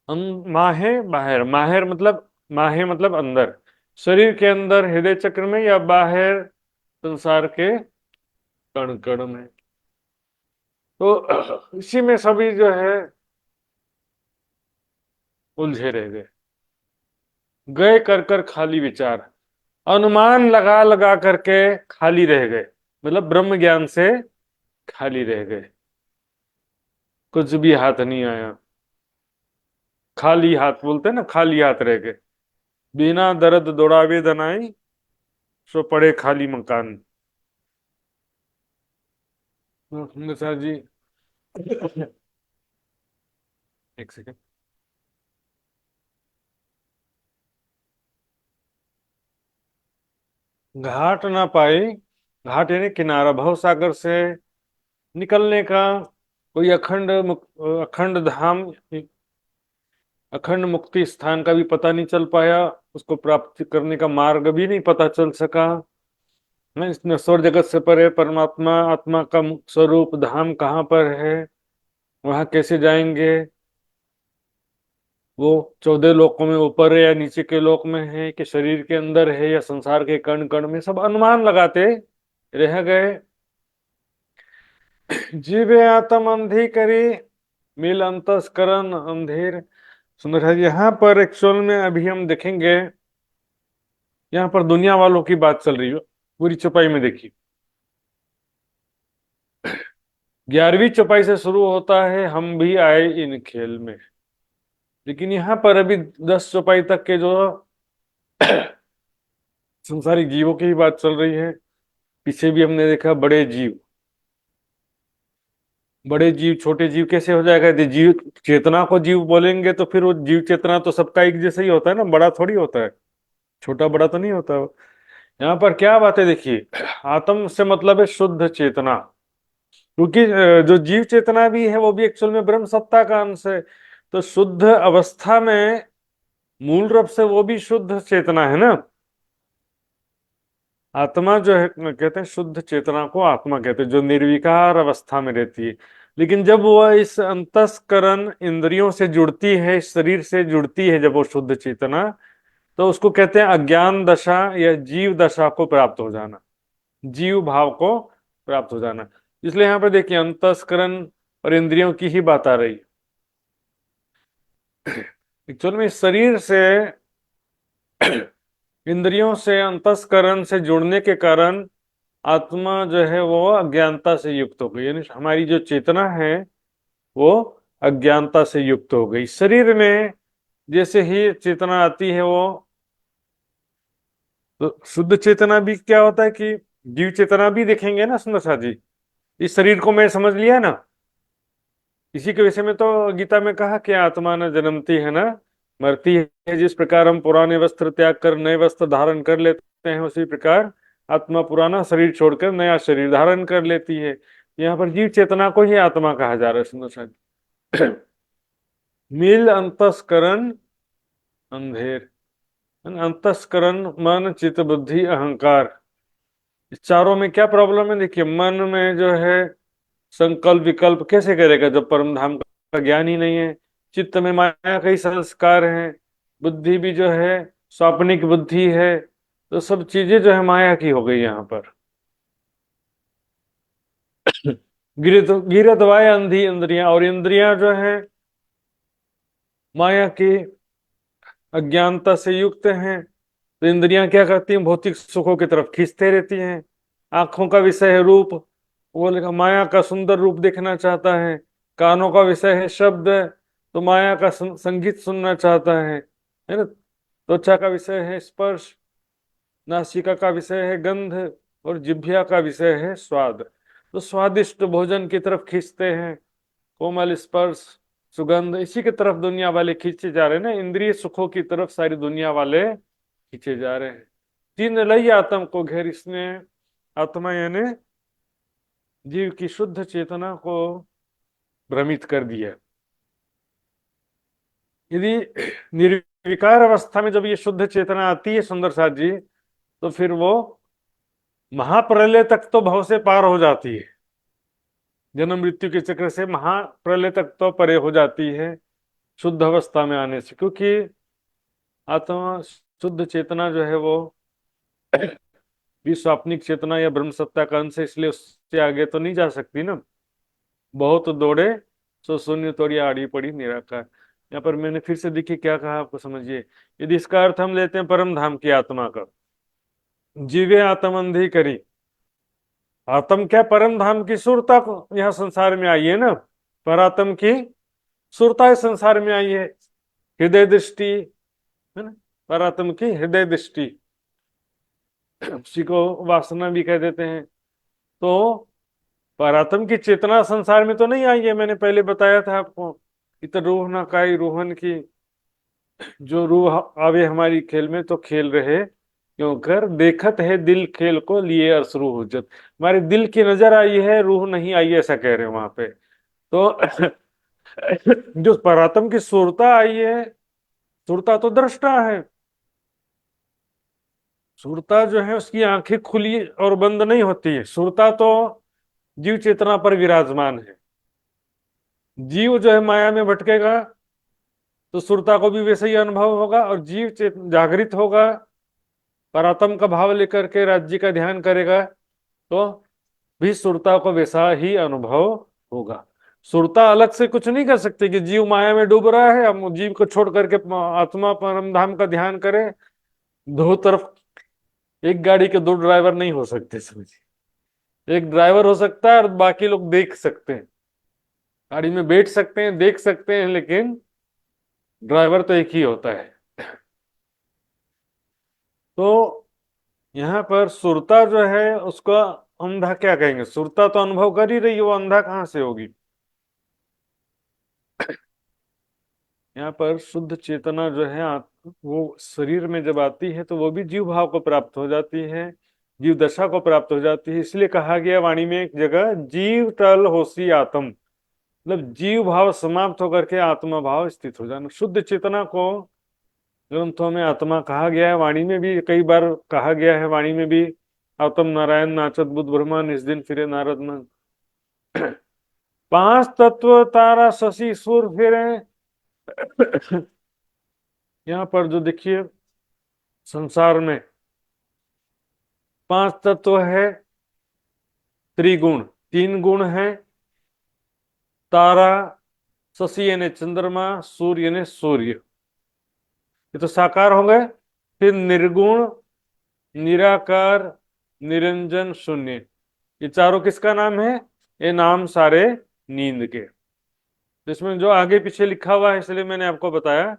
माहे बाहर, माहिर मतलब, माहे मतलब अंदर, शरीर के अंदर हृदय चक्र में, या बाहर संसार के कण कण में। तो इसी में सभी जो है उलझे रह गए, गए कर कर खाली विचार, अनुमान लगा लगा करके खाली रह गए, मतलब ब्रह्म ज्ञान से खाली रह गए। कुछ भी हाथ नहीं आया, खाली हाथ बोलते हैं ना, खाली हाथ रह गए। बिना दर्द दौड़ावे दनाई, सो पड़े खाली मकान। सर जी, एक सेकेंड। घाट ना पाई, घाट यानी किनारा, भव सागर से निकलने का कोई अखंड धाम, अखंड मुक्ति स्थान का भी पता नहीं चल पाया, उसको प्राप्त करने का मार्ग भी नहीं पता चल सका। मैं इस नश्वर जगत से परे परमात्मा आत्मा का स्वरूप धाम कहाँ पर है, वहां कैसे जाएंगे, वो 14 लोकों में ऊपर है या नीचे के लोक में है, कि शरीर के अंदर है या संसार के कण कण में, सब अनुमान लगाते रह गए। जीवे आत्म अंधी करी, मिल अंतस्करण अंधेर। सुंदर है, यहाँ पर एक्चुअल में अभी हम देखेंगे, यहाँ पर दुनिया वालों की बात चल रही है। पूरी चौपाई में देखिए, 11वीं चौपाई से शुरू होता है हम भी आए इन खेल में, लेकिन यहाँ पर अभी 10 चौपाई तक के जो संसारिक जीवों की ही बात चल रही है। पीछे भी हमने देखा बड़े जीव, बड़े जीव छोटे जीव कैसे हो जाएगा, यदि जीव चेतना को जीव बोलेंगे तो फिर वो जीव चेतना तो सबका एक जैसा ही होता है ना, बड़ा थोड़ी होता है, छोटा बड़ा तो नहीं होता। यहाँ पर क्या बात है देखिए, आत्म से मतलब है शुद्ध चेतना, क्योंकि जो जीव चेतना भी है वो भी एक्चुअल में ब्रह्म सत्ता का अंश है। तो शुद्ध अवस्था में मूल रूप से वो भी शुद्ध चेतना है ना। आत्मा जो है, कहते हैं शुद्ध चेतना को आत्मा कहते हैं, जो निर्विकार अवस्था में रहती है। लेकिन जब वह इस अंतस्करण इंद्रियों से जुड़ती है, इस शरीर से जुड़ती है, जब वो शुद्ध चेतना, तो उसको कहते हैं अज्ञान दशा या जीव दशा को प्राप्त हो जाना, जीव भाव को प्राप्त हो जाना। इसलिए यहाँ पर देखिए अंतस्करण और इंद्रियों की ही बात आ रही है। एक्चुअल में इस शरीर से इंद्रियों से अंतस्करण से जुड़ने के कारण आत्मा जो है वो अज्ञानता से युक्त हो गई, यानी हमारी जो चेतना है वो अज्ञानता से युक्त हो गई। शरीर में जैसे ही चेतना आती है, वो तो शुद्ध चेतना भी क्या होता है कि जीव चेतना भी देखेंगे ना सुंदर सा जी। इस शरीर को मैं समझ लिया ना, इसी के विषय में तो गीता में कहा कि आत्मा न जन्मती है ना मरती है, जिस प्रकार हम पुराने वस्त्र त्याग कर नए वस्त्र धारण कर लेते हैं, उसी प्रकार आत्मा पुराना शरीर छोड़कर नया शरीर धारण कर लेती है। यहाँ पर जीव चेतना को ही आत्मा कहा जा रहा है सुंदर सा। मील अंतस्करण अंधेर, अंतस्करण मन चित्त बुद्धि अहंकार, इस चारों में क्या प्रॉब्लम है देखिए। मन में जो है संकल्प विकल्प कैसे करेगा जब परम धाम का ज्ञान ही नहीं है। चित्त में माया के ही संस्कार हैं, बुद्धि भी जो है स्वाप्निक बुद्धि है, तो सब चीजें जो है माया की हो गई यहाँ पर। गिरत गिरत वाय अंधी इंद्रियां, और इंद्रियां जो है माया की अज्ञानता से युक्त हैं। तो इंद्रियां क्या करती हैं, भौतिक सुखों की तरफ खींचते रहती हैं। आंखों का विषय है रूप, वो माया का सुंदर रूप देखना चाहता है। कानों का विषय है शब्द, तो माया का संगीत सुनना चाहता है ना। त्वचा का विषय है स्पर्श, नासिका का विषय है गंध, और जिह्वा का विषय है स्वाद। तो स्वादिष्ट भोजन की तरफ खींचते हैं, कोमल स्पर्श सुगंध, इसी की तरफ दुनिया वाले खींचे जा रहे हैं ना। इंद्रिय सुखों की तरफ सारी दुनिया वाले खींचे जा रहे हैं। तीन लई आत्म को घेर, इसने आत्मा यानी जीव की शुद्ध चेतना को भ्रमित कर दिया। यदि निर्विकार अवस्था में जब ये शुद्ध चेतना आती है सुंदर साथ जी, तो फिर वो महाप्रलय तक तो भव से पार हो जाती है, जन्म मृत्यु के चक्र से महाप्रलय तक तो परे हो जाती है शुद्ध अवस्था में आने से। क्योंकि आत्मा शुद्ध चेतना जो है वो भी स्वाप्निक चेतना या ब्रह्म सत्ता का अंश है, इसलिए उससे आगे तो नहीं जा सकती ना। बहुत दौड़े सो शून्य तोड़ी आड़ी पड़ी निराकार। यहाँ पर मैंने फिर से देखिए क्या कहा, आपको समझिए। यदि इसका अर्थ हम लेते हैं परम धाम की आत्मा का, जीवे आत्म अंधी करी, आत्म क्या परम धाम की सुरता को यहाँ संसार में आई है ना। पर आत्म की सुरता इस संसार में आई है, हृदय दृष्टि है ना, पर आत्म की हृदय दृष्टि, उसी को वासना भी कह देते हैं। तो पर आत्म की चेतना संसार में तो नहीं आई है। मैंने पहले बताया था आपको, इत रूह न काई रूहन की, जो रूह आवे हमारी खेल में तो खेल रहे क्यों कर, देखत है दिल खेल को लिए अश्रु हुज्जत। हमारे दिल की नजर आई है, रूह नहीं आई, ऐसा कह रहे हैं वहां पे। तो जो परात्म की सुरता आई है, सुरता तो दृष्टा है। सुरता जो है उसकी आंखें खुली और बंद नहीं होती है, सुरता तो जीव चेतना पर विराजमान है। जीव जो है माया में भटकेगा तो सुरता को भी वैसे ही अनुभव होगा, और जीव जागृत होगा, परात्म का भाव लेकर के राज्य का ध्यान करेगा तो भी सुरता को वैसा ही अनुभव होगा। सुरता अलग से कुछ नहीं कर सकती कि जीव माया में डूब रहा है, हम जीव को छोड़ करके आत्मा परम धाम का ध्यान करें। दो तरफ, एक गाड़ी के दो ड्राइवर नहीं हो सकते, समझिए। एक ड्राइवर हो सकता है और बाकी लोग देख सकते हैं, गाड़ी में बैठ सकते हैं, देख सकते हैं, लेकिन ड्राइवर तो एक ही होता है। तो यहाँ पर सुरता जो है उसका अंधा क्या कहेंगे? सुरता तो अनुभव कर ही रही है, वो अंधा कहाँ से होगी? यहाँ पर शुद्ध चेतना जो है वो शरीर में जब आती है तो वो भी जीव भाव को प्राप्त हो जाती है, जीव दशा को प्राप्त हो जाती है। इसलिए कहा गया वाणी में एक जगह, जीव टल होसी आत्म, मतलब जीव भाव समाप्त होकर के आत्मा भाव स्थित हो जाना। शुद्ध चेतना को ग्रंथों में आत्मा कहा गया है, वाणी में भी कई बार कहा गया है। वाणी में भी आत्म नारायण नाचत बुद्ध ब्रह्मा निज दिन फिरे नारद मन। पांच तत्व तारा शशि सूर फिरे। यहाँ पर जो देखिए संसार में पांच तत्व है, त्रिगुण, तीन गुण है, तारा, शशि यानी चंद्रमा, सूर्य यानी सूर्य, ये तो साकार हो गए। फिर निर्गुण, निराकार, निरंजन, शून्य, ये चारों किसका नाम है? ये नाम सारे नींद के। इसमें जो आगे पीछे लिखा हुआ है इसलिए मैंने आपको बताया।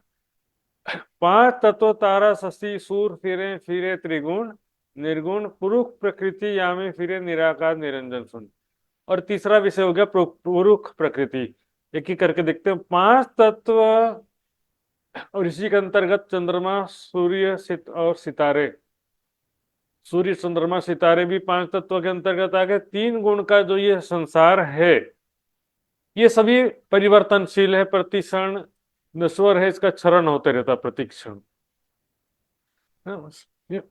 पांच तत्व तारा शशि सूर फिरे फिरे त्रिगुण, निर्गुण पुरुष प्रकृति यामे फिरे निराकार निरंजन शून्य। और तीसरा विषय हो गया पुरुष प्रकृति। एक ही करके देखते हैं। पांच तत्व और इसी के अंतर्गत चंद्रमा, सूर्य और सितारे, सूर्य चंद्रमा सितारे भी पांच तत्व के अंतर्गत आ गए। तीन गुण का जो ये संसार है ये सभी परिवर्तनशील है, प्रति क्षण नश्वर है, इसका क्षरण होते रहता प्रति क्षण। ये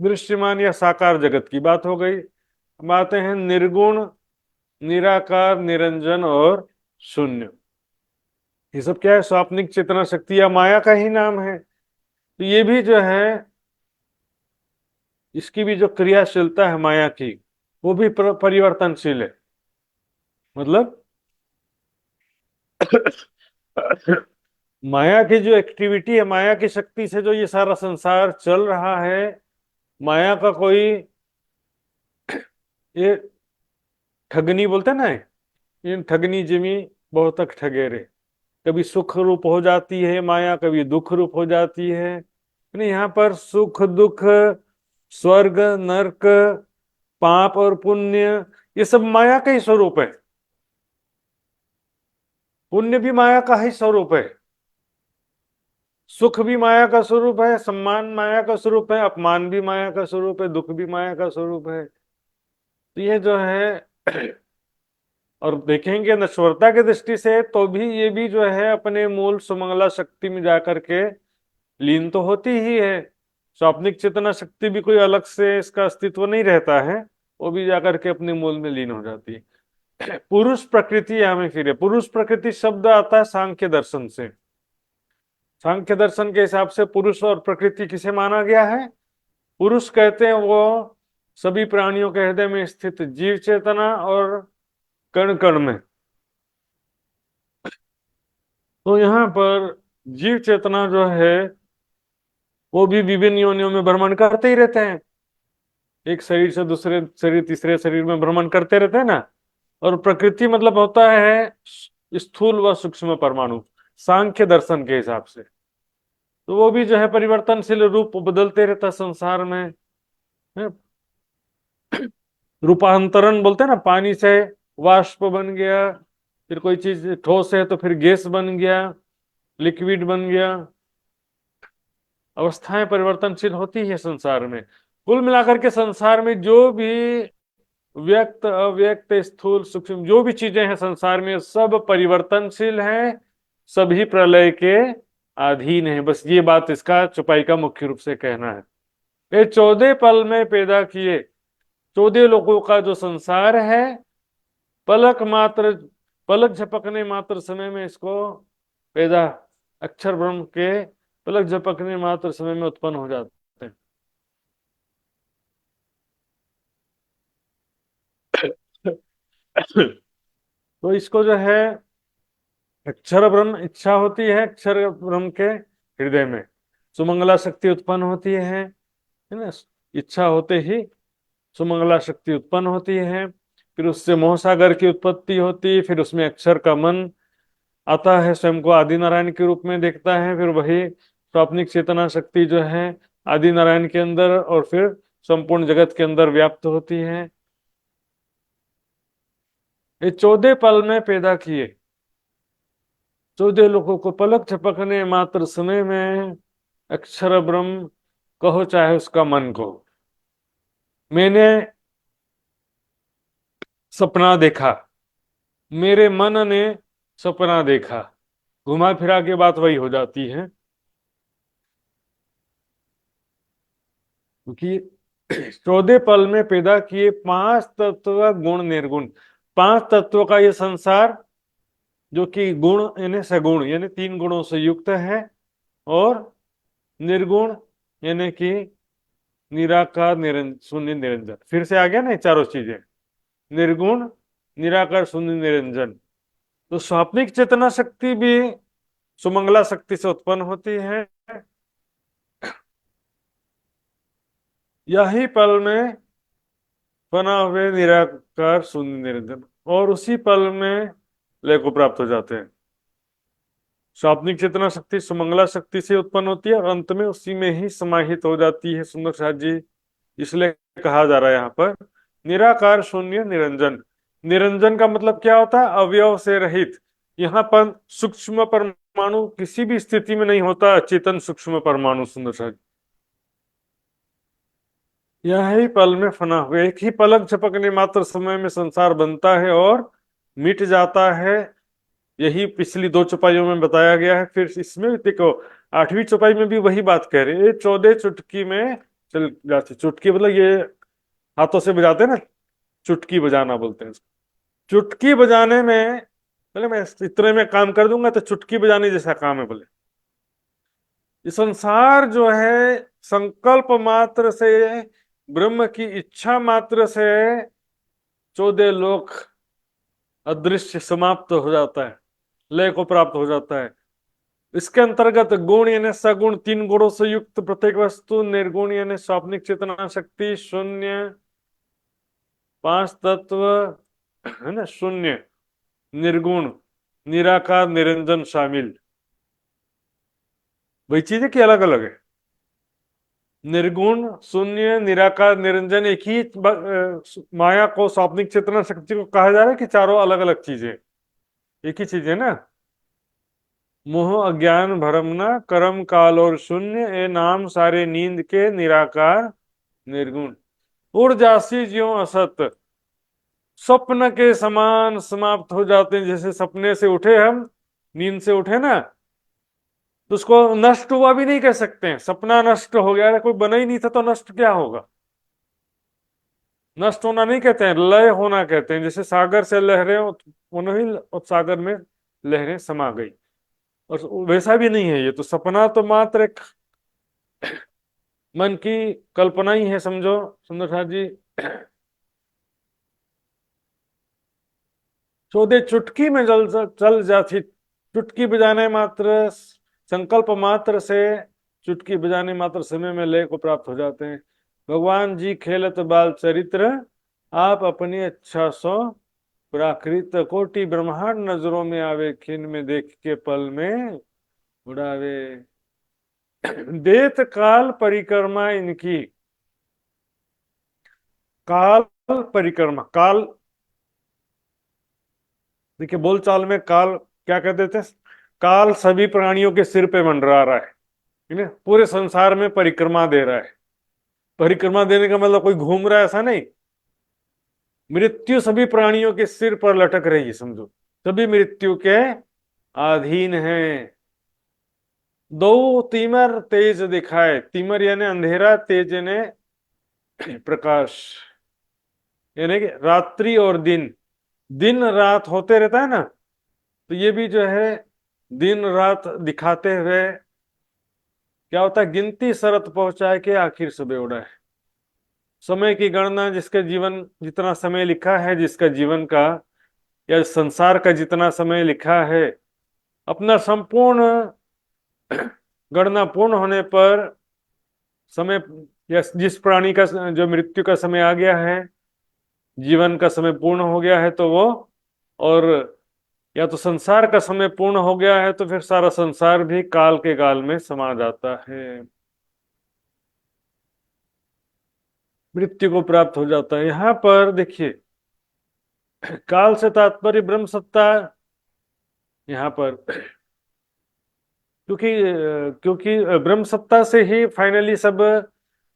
दृश्यमान या साकार जगत की बात हो गई। अब आते हैं निर्गुण, निराकार, निरंजन और शून्य। ये सब क्या है? स्वाप्निक चेतना शक्ति या माया का ही नाम है। तो ये भी जो है, इसकी भी जो क्रियाशीलता है माया की, वो भी परिवर्तनशील है। मतलब माया की जो एक्टिविटी है, माया की शक्ति से जो ये सारा संसार चल रहा है, माया का कोई, ये ठगनी बोलते ना, इन ठगनी जिमी बहुत तक ठगे रे। कभी सुख रूप हो जाती है माया, कभी दुख रूप हो जाती है। यानी यहाँ पर सुख दुख, स्वर्ग नरक, पाप और पुण्य, ये सब माया का ही स्वरूप है। पुण्य भी माया का ही स्वरूप है, सुख भी माया का स्वरूप है, सम्मान माया का स्वरूप है, अपमान भी माया का स्वरूप है, दुख भी माया का स्वरूप है। तो ये जो है, और देखेंगे नश्वरता की दृष्टि से तो भी ये भी जो है अपने मूल सुमंगला शक्ति में जाकर के लीन तो होती ही है। स्वाप्निक चेतना शक्ति भी कोई अलग से इसका अस्तित्व नहीं रहता है, वो भी जाकर के अपने मूल में लीन हो जाती है। पुरुष प्रकृति यहाँ में फिर है। पुरुष प्रकृति शब्द आता है सांख्य दर्शन से। सांख्य दर्शन के हिसाब से पुरुष और प्रकृति किसे माना गया है? पुरुष कहते हैं वो सभी प्राणियों के हृदय में स्थित जीव चेतना और कण कण में। तो यहाँ पर जीव चेतना जो है वो भी विभिन्न योनियों में भ्रमण करते ही रहते हैं, एक शरीर से दूसरे शरीर, तीसरे शरीर में भ्रमण करते रहते हैं ना। और प्रकृति मतलब होता है स्थूल व सूक्ष्म परमाणु, सांख्य दर्शन के हिसाब से। तो वो भी जो है परिवर्तनशील रूप बदलते रहता संसार में। रूपांतरण बोलते हैं ना, पानी से वाष्प बन गया, फिर कोई चीज ठोस है तो फिर गैस बन गया, लिक्विड बन गया। अवस्थाएं परिवर्तनशील होती है संसार में। कुल मिलाकर के संसार में जो भी व्यक्त अव्यक्त स्थूल सूक्ष्म जो भी चीजें हैं संसार में, सब परिवर्तनशील हैं, सभी प्रलय के अधीन है। बस ये बात इसका चौपाई का मुख्य रूप से कहना है। ये 14 पल में पैदा किए 14 लोगों का जो संसार है, पलक झपकने मात्र समय में इसको पैदा, अक्षर ब्रह्म के पलक झपकने मात्र समय में उत्पन्न हो जाते हैं। तो इसको जो है अक्षर ब्रह्म इच्छा होती है, अक्षर ब्रह्म के हृदय में सुमंगला शक्ति उत्पन्न होती है ना। इच्छा होते ही सुमंगला शक्ति उत्पन्न होती है, फिर उससे मोह सागर की उत्पत्ति होती है, फिर उसमें अक्षर का मन आता है, स्वयं को आदि नारायण के रूप में देखता है, फिर वही स्वाप्निक चेतना शक्ति जो है आदि नारायण के अंदर और फिर संपूर्ण जगत के अंदर व्याप्त होती है। ये 14 पल में पैदा किए 14 लोगों को पलक झपकने मात्र समय में अक्षर ब्रह्म कहो चाहे उसका मन को। मैंने सपना देखा, मेरे मन ने सपना देखा, घुमा फिरा के बात वही हो जाती है। क्योंकि 14 पल में पैदा किए 5 तत्व गुण निर्गुण, 5 तत्वों का ये संसार जो कि गुण यानी सगुण यानी 3 गुणों से युक्त है, और निर्गुण यानी कि निराकार निरंजन शून्य निरंजन। फिर से आ गया ना ये चारों चीजें, निर्गुण निराकार शून्य निरंजन। तो स्वाप्निक चेतना शक्ति भी सुमंगला शक्ति से उत्पन्न होती है। यही पल में बना हुए निराकार शून्य निरंजन, और उसी पल में लय को प्राप्त हो जाते हैं। स्वाप्निक चेतना शक्ति सुमंगला शक्ति से उत्पन्न होती है और अंत में उसी में ही समाहित हो जाती है। सुंदर साथ जी इसलिए कहा जा रहा है यहाँ पर निराकार शून्य निरंजन। निरंजन का मतलब क्या होता है? अवयव से रहित। यहाँ पर सूक्ष्म परमाणु किसी भी स्थिति में नहीं होता, चेतन सूक्ष्म परमाणु। सुंदर साथ यही पल में फना हुए, एक ही पलक झपकने मात्र समय में संसार बनता है और मिट जाता है। यही पिछली 2 चौपाइयों में बताया गया है। फिर इसमें देखो 8वीं चौपाई में भी वही बात कह रहे हैं, ये 14 चुटकी में चल जाती। चुटकी मतलब ये हाथों से बजाते हैं ना, चुटकी बजाना बोलते हैं इसको। चुटकी बजाने में बोले मैं इतने में काम कर दूंगा, तो चुटकी बजाने जैसा काम है। बोले ये संसार जो है संकल्प मात्र से, ब्रह्म की इच्छा मात्र से 14 लोक अदृश्य समाप्त हो जाता है, लय को प्राप्त हो जाता है। इसके अंतर्गत गुण यानी सगुण 3 गुणों से युक्त प्रत्येक वस्तु, निर्गुण यानी स्वाप्निक चेतना शक्ति, शून्य 5 तत्व है ना, शून्य निर्गुण निराकार निरंजन शामिल। वही चीज है कि अलग अलग है? निर्गुण शून्य निराकार निरंजन एक ही माया को, स्वाप्निक चेतना शक्ति को कहा जा रहा है कि चारों अलग अलग चीजें? एक ही चीज है ना। मोह अज्ञान भरम न कर्म काल और शून्य, ए नाम सारे नींद के निराकार निर्गुण। ऊर्जासी ज्यों असत, स्वप्न के समान समाप्त हो जाते हैं। जैसे सपने से उठे, हम नींद से उठे ना, तो उसको नष्ट हुआ भी नहीं कह सकते हैं। सपना नष्ट हो गया, कोई बना ही नहीं था तो नष्ट क्या होगा? नष्ट होना नहीं कहते हैं, लय होना कहते हैं। जैसे सागर से लहरें नहीं, और सागर में लहरें समा गई, और वैसा भी नहीं है ये तो। सपना तो मात्र एक मन की कल्पना ही है, समझो सुंदर साथ जी। 14 चुटकी में चल जाती, चुटकी बजाने मात्र, संकल्प मात्र से, चुटकी बजाने मात्र समय में लय को प्राप्त हो जाते हैं। भगवान जी खेलत बाल चरित्र, आप अपनी अच्छा सो प्राकृत, कोटि ब्रह्मांड नजरों में आवे, खिन में देख के पल में उड़ावे। देत काल परिक्रमा इनकी, काल परिक्रमा, काल देखिए बोलचाल में काल क्या कहते थे, काल सभी प्राणियों के सिर पे मंडरा रहा है, ठीक है, पूरे संसार में परिक्रमा दे रहा है। परिक्रमा देने का मतलब कोई घूम रहा है ऐसा नहीं, मृत्यु सभी प्राणियों के सिर पर लटक रही है, समझो सभी मृत्यु के अधीन है। दो तिमर तेज दिखाए, तिमर यानी अंधेरा, तेज यानी प्रकाश, यानी कि रात्रि और दिन, दिन रात होते रहता है ना, तो ये भी जो है दिन रात दिखाते हुए क्या होता है, गिनती शरत पहुंचाए के आखिर सुबह उड़ा है। समय की गणना, जिसके जीवन जितना समय लिखा है, जिसका जीवन का या संसार का जितना समय लिखा है, अपना संपूर्ण गणना पूर्ण होने पर समय, या जिस प्राणी का जो मृत्यु का समय आ गया है, जीवन का समय पूर्ण हो गया है तो वो, और या तो संसार का समय पूर्ण हो गया है तो फिर सारा संसार भी काल के गाल में समा जाता है, मृत्यु को प्राप्त हो जाता है। यहां पर देखिए काल से तात्पर्य ब्रह्म सत्ता, यहाँ पर क्योंकि ब्रह्म सत्ता से ही फाइनली सब,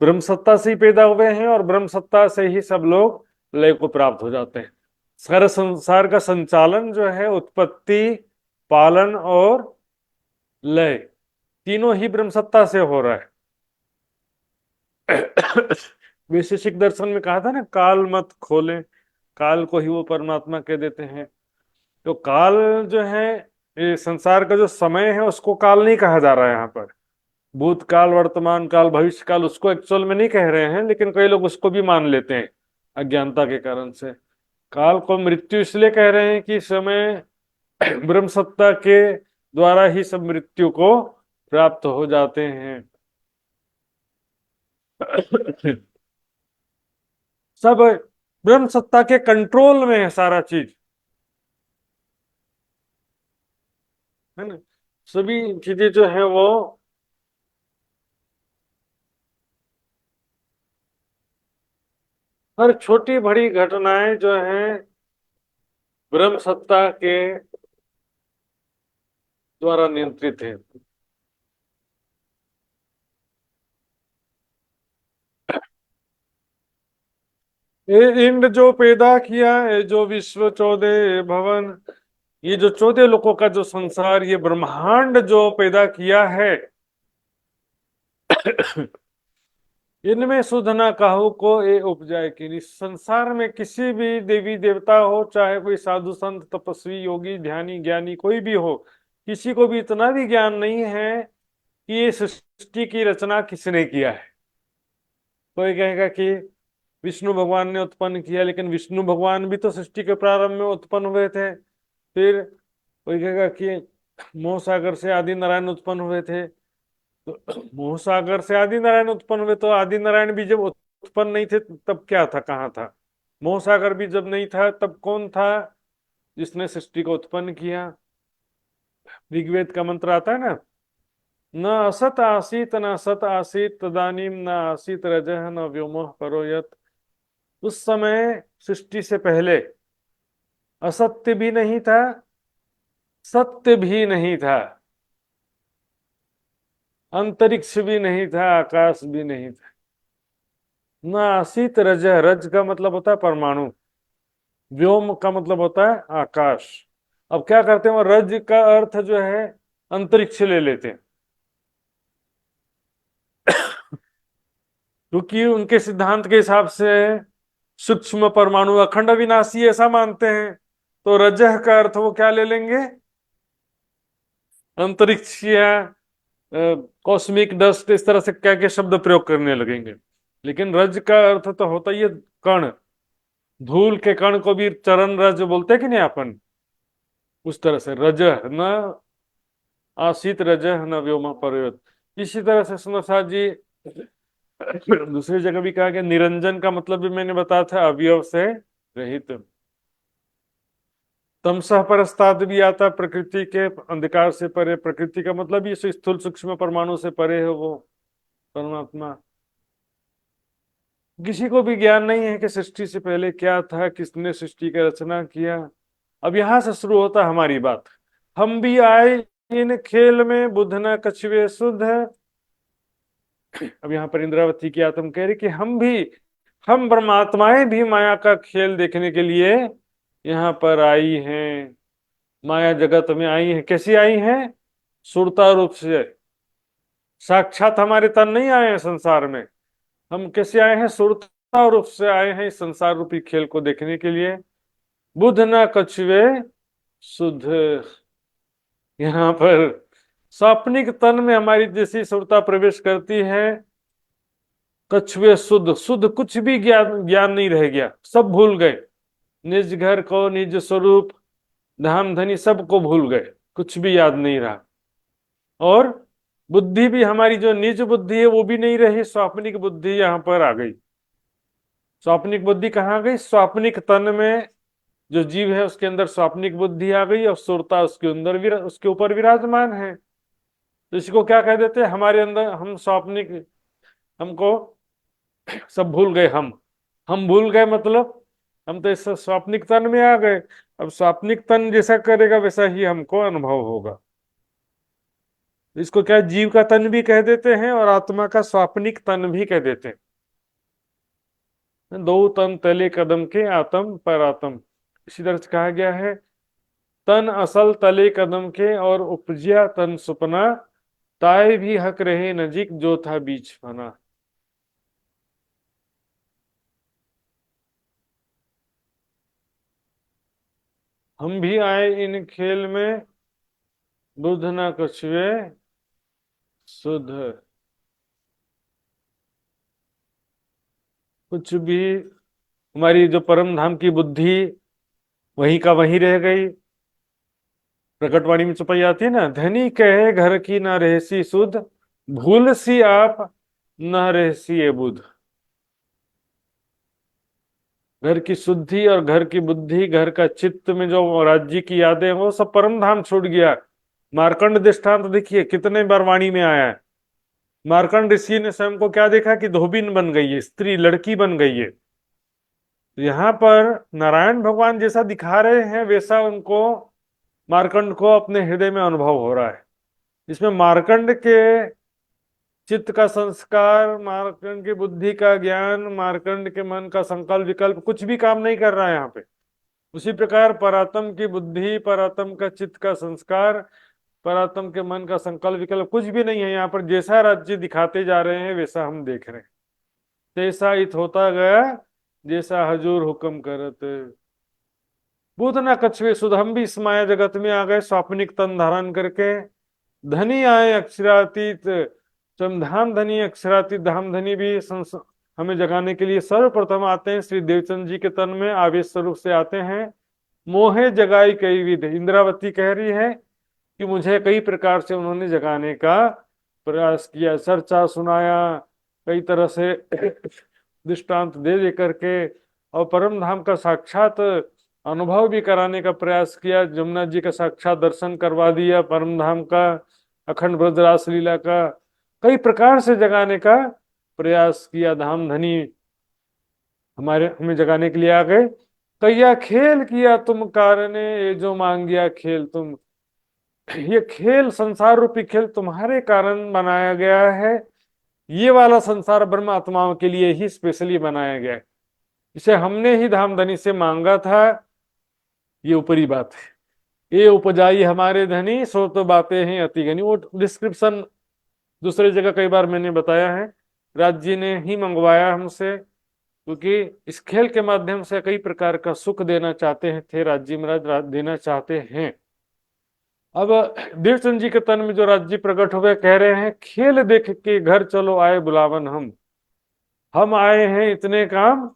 ब्रह्म सत्ता से ही पैदा हुए हैं और ब्रह्म सत्ता से ही सब लोग लय को प्राप्त हो जाते हैं। सारे संसार का संचालन जो है, उत्पत्ति, पालन और लय, तीनों ही ब्रह्म सत्ता से हो रहा है। वैशेषिक दर्शन में कहा था ना, काल मत खोले, काल को ही वो परमात्मा कह देते हैं। तो काल जो है, ये संसार का जो समय है उसको काल नहीं कहा जा रहा है यहाँ पर, भूतकाल, वर्तमान काल, भविष्य काल, उसको एक्चुअल में नहीं कह रहे हैं, लेकिन कई लोग उसको भी मान लेते हैं अज्ञानता के कारण से। काल को मृत्यु इसलिए कह रहे हैं कि समय ब्रह्म सत्ता के द्वारा ही सब मृत्यु को प्राप्त हो जाते हैं। सब ब्रह्म सत्ता के कंट्रोल में है सारा चीज, है ना, सभी चीजें जो है वो हर छोटी बड़ी घटनाएं जो है ब्रह्म सत्ता के द्वारा नियंत्रित है। ये इंद्र जो पैदा किया है, जो विश्व 14 भवन, ये जो 14 लोगों का जो संसार, ये ब्रह्मांड जो पैदा किया है, इनमें सुध न काहू को ये उपजाए कि नहीं। संसार में किसी भी देवी देवता हो, चाहे कोई साधु संत तपस्वी योगी ध्यानी ज्ञानी कोई भी हो, किसी को भी इतना भी ज्ञान नहीं है कि ये सृष्टि की रचना किसने किया है। कोई कहेगा कि विष्णु भगवान ने उत्पन्न किया, लेकिन विष्णु भगवान भी तो सृष्टि के प्रारंभ में उत्पन्न हुए थे। फिर कोई कहेगा कि मोह सागर से आदि नारायण उत्पन्न हुए थे, तो मोह सागर से आदि नारायण उत्पन्न हुए, तो आदि नारायण भी जब उत्पन्न नहीं थे तब क्या था, कहाँ था? मोह सागर भी जब नहीं था तब कौन था जिसने सृष्टि को उत्पन्न किया? ऋग्वेद का मंत्र आता है ना, न असत आसीत न सत आसीत तदानीम न आसीत रजः न व्योमः परो यत्। उस समय सृष्टि से पहले असत्य भी नहीं था, सत्य भी नहीं था, अंतरिक्ष भी नहीं था, आकाश भी नहीं था। न आसीत रजः, रज का मतलब होता है परमाणु, व्योम का मतलब होता है आकाश। अब क्या करते हैं, वो रज का अर्थ जो है अंतरिक्ष ले लेते हैं, क्योंकि उनके सिद्धांत के हिसाब से सूक्ष्म परमाणु अखंड अविनाशी ऐसा मानते हैं। तो रजह का अर्थ वो क्या ले लेंगे, अंतरिक्ष या कॉस्मिक डस्ट, इस तरह से क्या क्या शब्द प्रयोग करने लगेंगे। लेकिन रज का अर्थ तो होता ही है कण, धूल के कण को भी चरण रज बोलते हैं कि नहीं अपन, उस तरह से रजह न आसीत रजह न व्योम पर्वत। इसी तरह से सुनसा जी दूसरी जगह भी कहा गया, निरंजन का मतलब भी मैंने बताया था, अवयव से रहित। तमसः परस्ताद भी आता, प्रकृति के अंधकार से परे, प्रकृति का मतलब ये स्थूल सूक्ष्म परमाणु से परे है वो परमात्मा। किसी को भी ज्ञान नहीं है कि सृष्टि से पहले क्या था, किसने सृष्टि की रचना किया। अब यहां से शुरू होता है हमारी बात। हम भी आए इन खेल में, बुध न कछुए सुध है। अब यहाँ पर इंद्रावती की आत्म कह रही कि हम परमात्माएं भी माया का खेल देखने के लिए यहाँ पर आई हैं, माया जगत में आई हैं। कैसी आई हैं? सुरता रूप से। साक्षात हमारे तन नहीं आए हैं संसार में, हम कैसे आए हैं? सुरता रूप से आए हैं इस संसार रूपी खेल को देखने के लिए। बुध न कछुए सुध। यहाँ पर स्वाप्निक तन में हमारी जैसी सुरता प्रवेश करती है, कछुए शुद्ध शुद्ध, कुछ भी ज्ञान ज्ञान नहीं रह गया, सब भूल गए। निज घर को, निज स्वरूप, धाम धनी सबको भूल गए, कुछ भी याद नहीं रहा। और बुद्धि भी हमारी जो निज बुद्धि है वो भी नहीं रही, स्वाप्निक बुद्धि यहाँ पर आ गई। स्वाप्निक बुद्धि कहाँ गई? स्वाप्निक तन में जो जीव है उसके अंदर स्वाप्निक बुद्धि आ गई और सुरता उसके अंदर उसके ऊपर विराजमान है। तो इसको क्या कह देते हैं? हमारे अंदर हम स्वाप्निक, हमको सब भूल गए। हम भूल गए मतलब हम तो इस स्वाप्निक तन में आ गए। अब स्वाप्निक तन जैसा करेगा वैसा ही हमको अनुभव होगा। इसको क्या जीव का तन भी कह देते हैं और आत्मा का स्वाप्निक तन भी कह देते हैं। दो तन तले कदम के, आत्म पर आत्म, इसी तरह से कहा गया है। तन असल तले कदम के और उपजिया तन सुपना, ताए भी हक रहे नजीक जो था बीच फना। हम भी आए इन खेल में, बुध न कछुए सुध। कुछ भी हमारी जो परम धाम की बुद्धि वहीं का वहीं रह गई। प्रकटवाणी में चुपाई आती है ना, धनी कहे घर की न रहसी सुध, भूल सी आप न रहसी ये बुध। घर की शुद्धि और घर की बुद्धि, घर का चित्त में जो राज्य की यादें, वो सब परम धाम छूट गया। मार्कंड दृष्टांत देखिए कितने बार वाणी में आया है। मार्कंड ऋषि ने स्वयं को क्या देखा कि धोबिन बन गई है, स्त्री लड़की बन गई है। यहाँ पर नारायण भगवान जैसा दिखा रहे हैं वैसा उनको, मार्कंड को अपने हृदय में अनुभव हो रहा है। इसमें मार्कंड के चित्त का संस्कार, मार्कंड की बुद्धि का ज्ञान, मार्कंड के मन का संकल्प विकल्प कुछ भी काम नहीं कर रहा है यहाँ पे। उसी प्रकार परात्म की बुद्धि, परात्म का चित्त का संस्कार, परात्म के मन का संकल्प विकल्प कुछ भी नहीं है यहाँ पर। जैसा राज्य दिखाते जा रहे हैं वैसा हम देख रहे हैं। तैसा इत होता गया जैसा हजूर हुक्म करत। बुध न कछुए सुध। हम भी इस माया जगत में आ गए स्वाप्निक तन धारण करके। धनी आए अक्षरातीत, धाम धनी अक्षरातीत धाम धनी भी हमें जगाने के लिए सर्वप्रथम आते हैं श्री देवचंद जी के तन में, आवेश स्वरूप से आते हैं। मोहे जगाई कई विध। इंद्रावती कह रही है कि मुझे कई प्रकार से उन्होंने जगाने का प्रयास किया, चर्चा सुनाया, कई तरह से दृष्टांत दे दे करके, और परम धाम का साक्षात अनुभव भी कराने का प्रयास किया। जमुना जी का साक्षात दर्शन करवा दिया, परम धाम का, अखंड ब्रजरास लीला का, कई प्रकार से जगाने का प्रयास किया। धाम धनी हमें जगाने के लिए आ गए। कैया खेल किया तुम कारणे, ये जो मांग गया खेल तुम। ये खेल, संसार रूपी खेल तुम्हारे कारण बनाया गया है। ये वाला संसार ब्रह्म आत्माओं के लिए ही स्पेशली बनाया गया है। इसे हमने ही धामधनी से मांगा था। ये ऊपरी बात है। ये उपजाई हमारे धनी, सो तो बातें हैं अति घनी। वो डिस्क्रिप्शन दूसरी जगह कई बार मैंने बताया है। राज जी ने ही मंगवाया हमसे, क्योंकि इस खेल के माध्यम से कई प्रकार का सुख देना चाहते हैं थे राज जी महाराज, देना चाहते हैं। अब देवचंद जी के तन में जो राज्य प्रकट हुए, कह रहे हैं खेल देख के घर चलो आए बुलावन हम आए हैं इतने काम,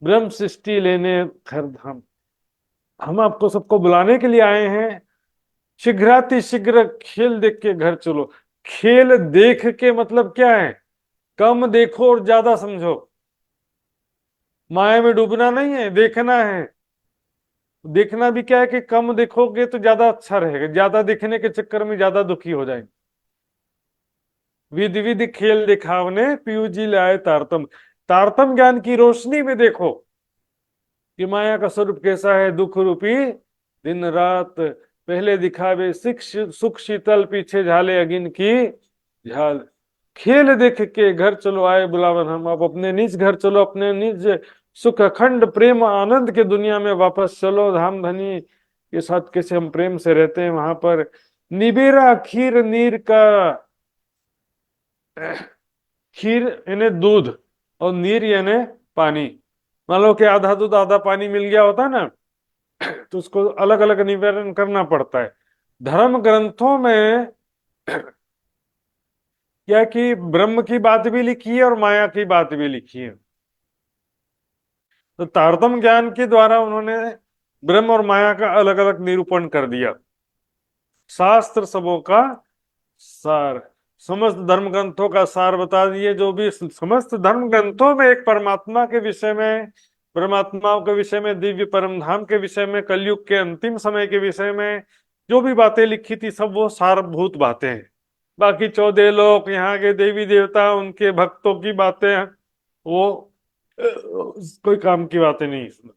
ब्रह्म सृष्टि लेने घर धाम। हम आपको सबको बुलाने के लिए आए हैं, शीघ्राति शीघ्र खेल देख के घर चलो। खेल देख के मतलब क्या है? कम देखो और ज्यादा समझो। माया में डूबना नहीं है, देखना है। देखना भी क्या है कि कम देखोगे तो ज्यादा अच्छा रहेगा, ज्यादा देखने के चक्कर में ज्यादा दुखी हो जाएंगे। विधि विधि खेल दिखावने पीयू जी लाए तारतम। तारतम ज्ञान की रोशनी में देखो कि माया का स्वरूप कैसा है, दुख रूपी दिन रात पहले दिखावे सुख शीतल, पीछे झाले अगिन की झाल। खेल देख के घर चलो आए बुलावन हम, अब अपने निज घर चलो, अपने निज सुख अखंड प्रेम आनंद के दुनिया में वापस चलो। धाम धनी के साथ कैसे हम प्रेम से रहते हैं वहां पर। निबेरा खीर नीर का, खीर यानी दूध और नीर यानी पानी। मान लो कि आधा दूध आधा पानी मिल गया होता है ना, तो उसको अलग अलग निवारण करना पड़ता है। धर्म ग्रंथों में क्या कि ब्रह्म की बात भी लिखी है और माया की बात भी लिखी है। तो तारतम ज्ञान के द्वारा उन्होंने ब्रह्म और माया का अलग अलग निरूपण कर दिया। शास्त्र सबों का सार, समस्त धर्म ग्रंथों का सार बता दिए। जो भी समस्त धर्म ग्रंथों में एक परमात्मा के विषय में, परमात्मा के विषय में, दिव्य परम धाम के विषय में, कलयुग के अंतिम समय के विषय में जो भी बातें लिखी थी, सब वो सारभूत बातें हैं। बाकी 14 लोक, यहाँ के देवी देवता, उनके भक्तों की बातें, वो कोई काम की बातें नहीं इसमें।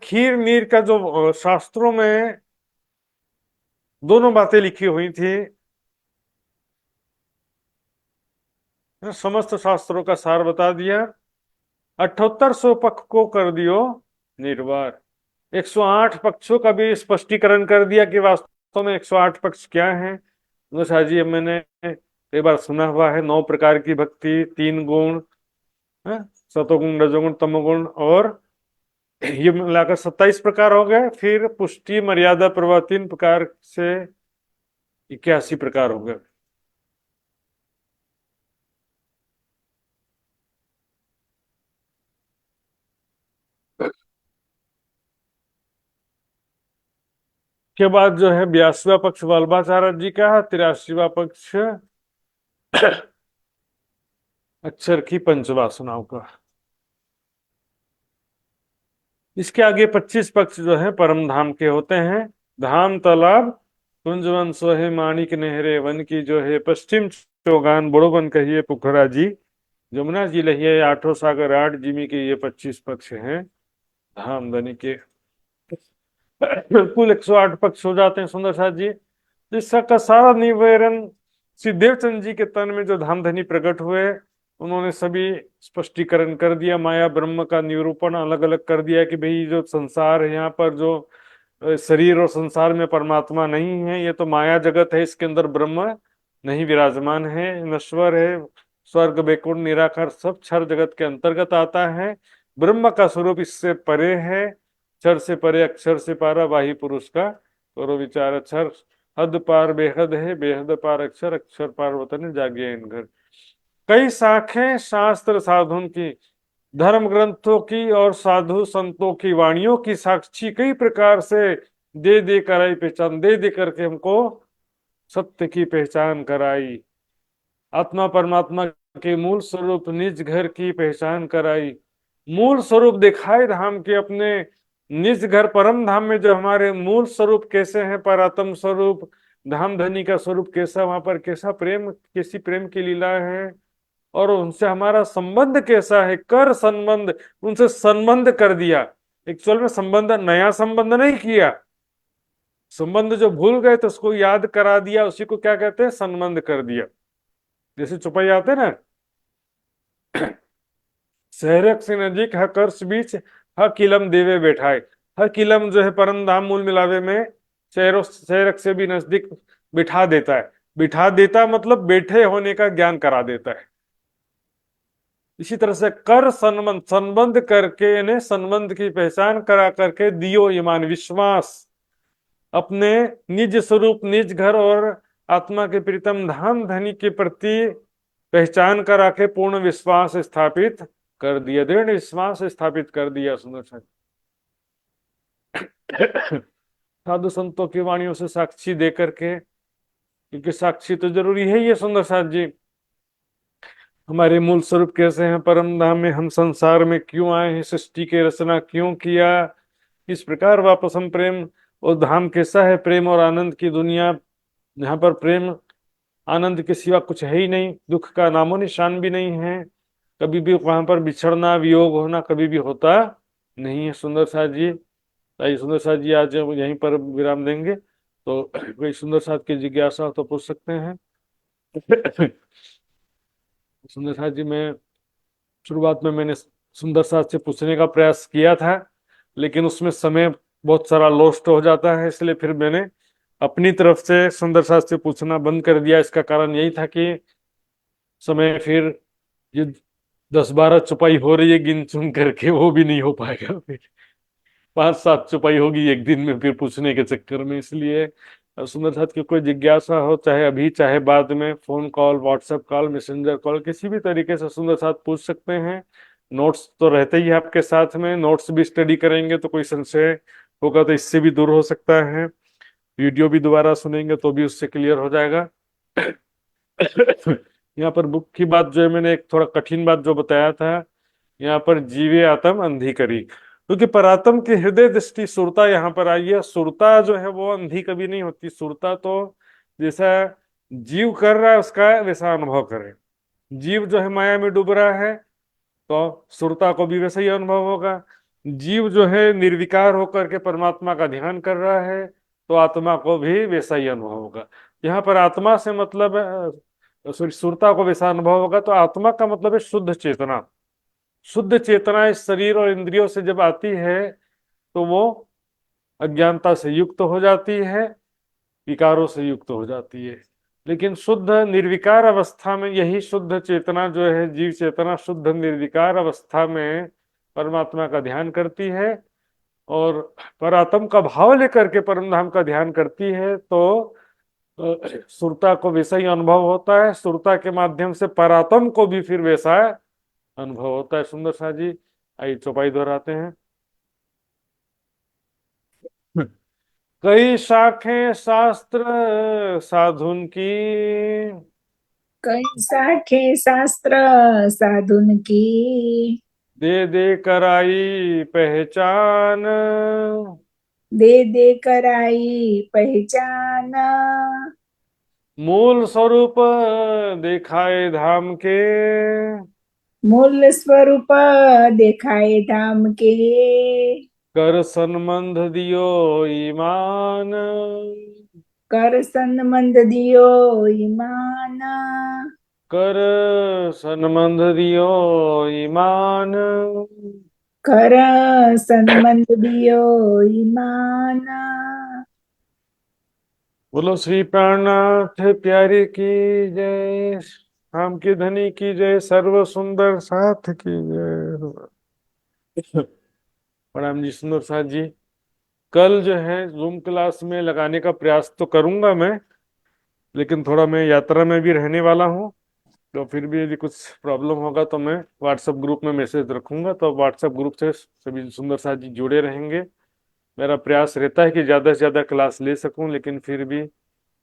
खीर नीर का जो शास्त्रों में दोनों बातें लिखी हुई थी, समस्त शास्त्रों का सार बता दिया। 7800 पक्ष को कर दियो निर्वार। 108 पक्षों का भी स्पष्टीकरण कर दिया कि वास्तव में 108 पक्ष क्या है। जी मैंने कई बार सुना हुआ है, 9 प्रकार की भक्ति, 3 गुण, सतोगुण रजोगुण तमोगुण, और ये मिलाकर 27 प्रकार हो गए। फिर पुष्टि मर्यादा प्रवाह 3 प्रकार से 81 प्रकार हो गए। के बाद जो है 82वां पक्ष वल्लभाचार्य जी का है। 83वां पक्ष अक्षर की पंचवासनाओं का। इसके आगे 25 पक्ष जो है परम धाम के होते हैं। धाम तालाब कुंजवन सोहे माणिक नहरे, वन की जो है पश्चिम चौगान बड़ोबन कहिए पुखरा जी, जमुना जी लहिए आठों सागर 8 जिमी के, ये 25 पक्ष हैं धाम धनी के। कुल 108 पक्ष हो जाते हैं सुंदर साथ जी, जिसका सारा निवारण श्री देवचंद जी के तन में जो धामधनी प्रकट हुए, उन्होंने सभी स्पष्टीकरण कर दिया। माया ब्रह्म का निरूपण अलग अलग कर दिया कि भाई जो संसार है, यहाँ पर जो शरीर और संसार में परमात्मा नहीं है, ये तो माया जगत है, इसके अंदर ब्रह्म नहीं विराजमान है, नश्वर है। स्वर्ग वैकुंठ निराकार सब क्षर जगत के अंतर्गत आता है। ब्रह्म का स्वरूप इससे परे है, क्षर से परे, अक्षर से पारा, वाही पुरुष का करो विचार। अक्षर हद पार बेहद है, बेहद पार अक्षर, अक्षर पार वतन जागे इन घर। कई शाखें शास्त्र साधुन की, धर्म ग्रंथों की और साधु संतों की वाणियों की साक्षी कई प्रकार से दे दे कराई पहचान, दे दे करके हमको सत्य की पहचान कराई। आत्मा परमात्मा के मूल स्वरूप निज घर की पहचान कराई। मूल स्वरूप दिखाए धाम के अपने निज घर परम धाम में, जो हमारे मूल स्वरूप कैसे हैं, परात्म स्वरूप धाम धनी का स्वरूप कैसा, वहां पर कैसा प्रेम, कैसी प्रेम की लीला है, और उनसे हमारा संबंध कैसा है, कर संबंध, उनसे संबंध कर दिया। एक्चुअल में संबंध, नया संबंध नहीं किया, संबंध जो भूल गए तो उसको याद करा दिया, उसी को क्या कहते हैं, संबंध कर दिया। जैसे चुपई आते ना, सहरक से नजीक ह कर्ष बीच ह किलम देवे बैठाए। ह किलम जो है परम धाम मूल मिलावे में सहरक से भी नजदीक बिठा देता है। बिठा देता मतलब बैठे होने का ज्ञान करा देता है। इसी तरह से कर संबंध, संबंध करके यानी संबंध की पहचान करा करके दियो ईमान, विश्वास, अपने निज स्वरूप, निज घर और आत्मा के प्रीतम धाम धनी के प्रति पहचान करा के पूर्ण विश्वास स्थापित कर दिया, दृढ़ विश्वास स्थापित कर दिया। सुंदर साधु संतों की वाणियों से साक्षी दे करके, क्योंकि साक्षी तो जरूरी है ये सुंदर साथ जी। हमारे मूल स्वरूप कैसे हैं परम धाम में, हम संसार में क्यों आए हैं, सृष्टि की रचना क्यों किया, इस प्रकार वापस हम प्रेम, और धाम कैसा है, प्रेम और आनंद की दुनिया, जहाँ पर प्रेम आनंद के सिवा कुछ है ही नहीं, दुख का नामो निशान भी नहीं है, कभी भी वहां पर बिछड़ना वियोग होना कभी भी होता नहीं है सुंदर साथ जी। आइए सुंदर साथ जी, आज हम यहीं पर विराम देंगे। तो कोई सुंदर साथ की जिज्ञासा हो तो पूछ सकते हैं। सुंदर साथ जी, मैं शुरुआत में मैंने सुंदर साथ से पूछने का प्रयास किया था, लेकिन उसमें समय बहुत सारा लॉस्ट हो जाता है, इसलिए फिर मैंने अपनी तरफ से सुंदर साथ से पूछना बंद कर दिया। इसका कारण यही था कि समय फिर ये 10-12 छुपाई हो रही है गिन चुन करके, वो भी नहीं हो पाएगा। फिर 5-7 छुपाई होगी एक दिन में फिर पूछने के चक्कर में। इसलिए सुंदर साथ की कोई जिज्ञासा हो, चाहे अभी चाहे बाद में, phone call, WhatsApp call, messenger call, किसी भी तरीके से सुंदर साथ पूछ सकते हैं। नोट्स तो रहते ही है आपके साथ में, नोट्स भी स्टडी करेंगे तो कोई संशय होगा तो इससे भी दूर हो सकता है। वीडियो भी दोबारा सुनेंगे तो भी उससे क्लियर हो जाएगा। यहाँ पर बुक की बात जो है, मैंने एक थोड़ा कठिन बात जो बताया था, यहाँ पर जीवे आत्म अंधी करी, क्योंकि परात्म की हृदय दृष्टि सुरता यहाँ पर आई है। सुरता जो है वो अंधी कभी नहीं होती। सुरता तो जैसा जीव कर रहा है उसका वैसा अनुभव करे। जीव जो है माया में डूब रहा है तो सुरता को भी वैसा ही अनुभव होगा। जीव जो है निर्विकार होकर के परमात्मा का ध्यान कर रहा है तो आत्मा को भी वैसा ही अनुभव होगा। यहाँ पर आत्मा से मतलब सॉरी, सुरता को वैसा अनुभव होगा, तो आत्मा का मतलब है शुद्ध चेतना। शुद्ध चेतना इस शरीर और इंद्रियों से जब आती है तो वो अज्ञानता से युक्त हो जाती है, विकारों से युक्त हो जाती है। लेकिन शुद्ध निर्विकार अवस्था में यही शुद्ध चेतना जो है, जीव चेतना, शुद्ध निर्विकार अवस्था में परमात्मा का ध्यान करती है और परात्म का भाव लेकर के परम धाम का ध्यान करती है, तो सुरता को वैसा ही अनुभव होता है। सुरता के माध्यम से परात्म को भी फिर वैसा अनुभव होता है। सुंदर सा जी, आइए चौपाई दोहराते हैं। कई शाखें शास्त्र साधुन की, कई शाखे शास्त्र साधुन की, दे दे कराई पहचान, दे दे कराई पहचान, मूल स्वरूप दिखाए धाम के, मूल स्वरूप देखाए धाम के, कर संबंध दियो ईमान, कर संबंध दियो ईमान, कर संबंध दियो ईमान। कर संबंध दियो ईमान। बोलो श्री प्राणनाथ प्यारे की जय, राम की धनी की जय, सर्व सुंदर साथ की जय। प्रणाम जी सुंदर साथ जी। कल जो है जूम क्लास में लगाने का प्रयास तो करूंगा मैं, लेकिन थोड़ा मैं यात्रा में भी रहने वाला हूँ, तो फिर भी यदि कुछ प्रॉब्लम होगा तो मैं व्हाट्सएप ग्रुप में मैसेज रखूंगा, तो व्हाट्सएप ग्रुप से सभी सुंदर साथ जी जुड़े रहेंगे। मेरा प्रयास रहता है कि ज़्यादा से ज़्यादा क्लास ले सकूं, लेकिन फिर भी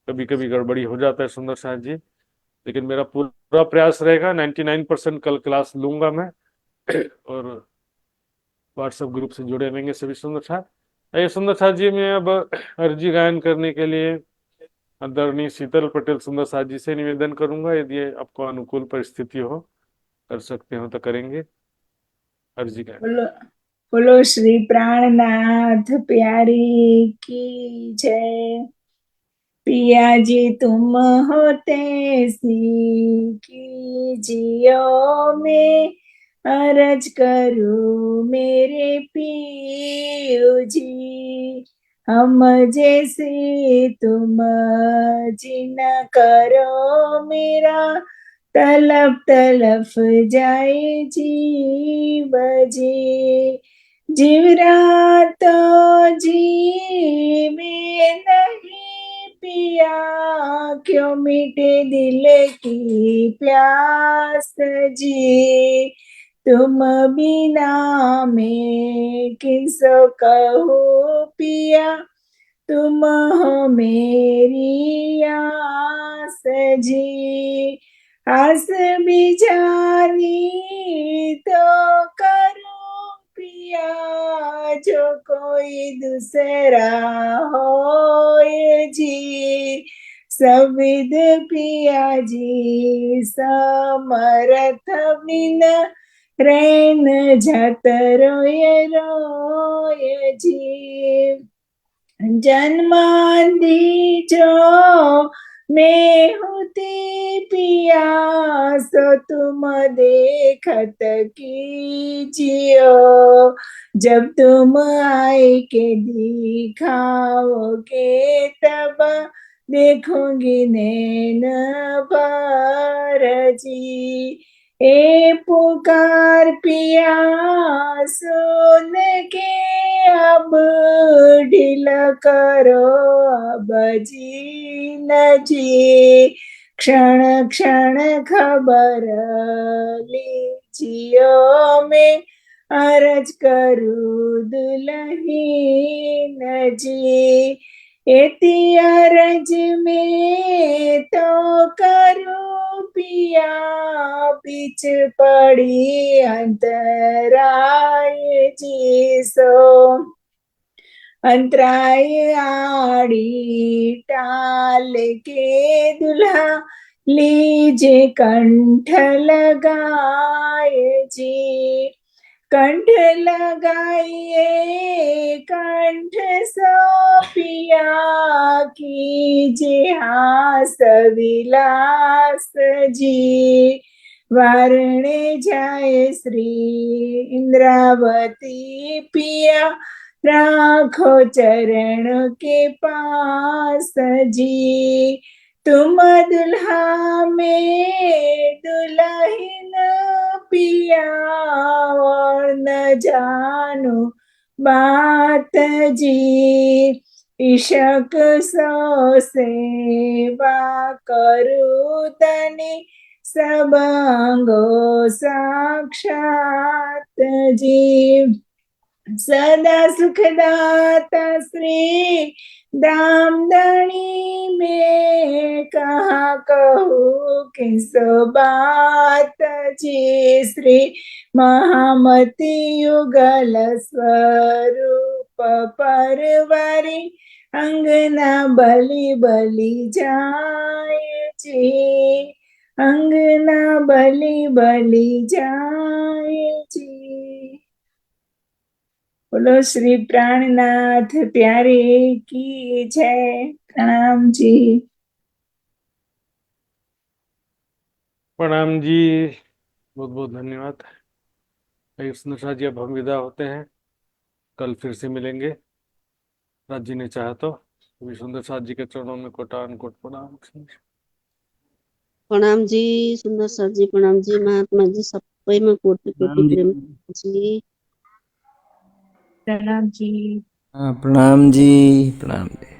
कभी कभी गड़बड़ी हो जाता है सुंदर साथ जी। लेकिन मेरा पूरा प्रयास रहेगा, 99% कल क्लास लूंगा मैं। और व्हाट्सएप ग्रुप से जुड़े रहेंगे सभी सुंदर साथ। ये सुंदर साथ जी, मैं अब अर्जी गायन करने के लिए आदरणीय शीतल पटेल सुंदर साथ जी से निवेदन करूंगा, यदि आपको अनुकूल परिस्थिति हो, कर सकते हो तो करेंगे अर्जी गायन। बोलो बोलो श्री प्राणनाथ प्यारी की जय। पिया जी तुम होते सी की जियो में, अरज करूं मेरे पियो जी, हम जैसे तुम जिन करो मेरा, तलब तलफ जाए जीव जी। जीवरा तो जी में नहीं पिया, क्यों मिटे दिल की प्यास जी। तुम बिना मैं किसो कहूँ पिया, तुम हो मेरी आस जी। आस भी जानी तो करूं पिया, जो कोई दूसरा हो जी। सविद पिया जी समरथ बिन, रैन जात रोय रोय जी। जन्म दीजो मैं होती पियास तुम देखत कीजियो। जब तुम आए के दिखाओगे तब देखूंगी नैन भर जी। ए पुकार पिया सुन के अब ढील करो अब जी न जी। क्षण क्षण खबर लीजियो मैं अर्ज करूँ दुल्हीन जी। एती अर्ज में तो करूँ पिया बीच पड़ी अंतराय जी। सो अंतराय आड़ी टाल के दुल्हा लीजे कंठ लगाए जी। कंठ लगाइए कंठ सो पिया कीजिए हास विलास जी। वारणे जाए श्री इंद्रावती पिया राखो चरण के पास जी। तुम दुल्हा में दुल्हन पिया और न जानो बात जी। इशक सो सेवा करू तनि सब अंगो साक्षात जी। सदा सुखदाता श्री दामदणी में कहा कहूँ किस बात जी। श्री महामती युगल स्वरूप परवारी अंगना बलि बलि जाए जी। अंगना बलि बलि जाए जी। बोलो श्री प्राणनाथ प्यारे की जय। प्रणाम जी। प्रणाम जी, बहुत बहुत धन्यवाद। सुंदर जी, अब हम विदा होते हैं, कल फिर से मिलेंगे। राज जी ने चाहा तो अभी सुंदर साथ जी के चरणों में कोटान कोट प्रणाम। प्रणाम जी सुन्दर सर जी, प्रणाम जी महात्मा जी, सबैमा कोटि कोटि प्रेम जी। प्रणाम जी। प्रणाम जी, प्रणाम जी।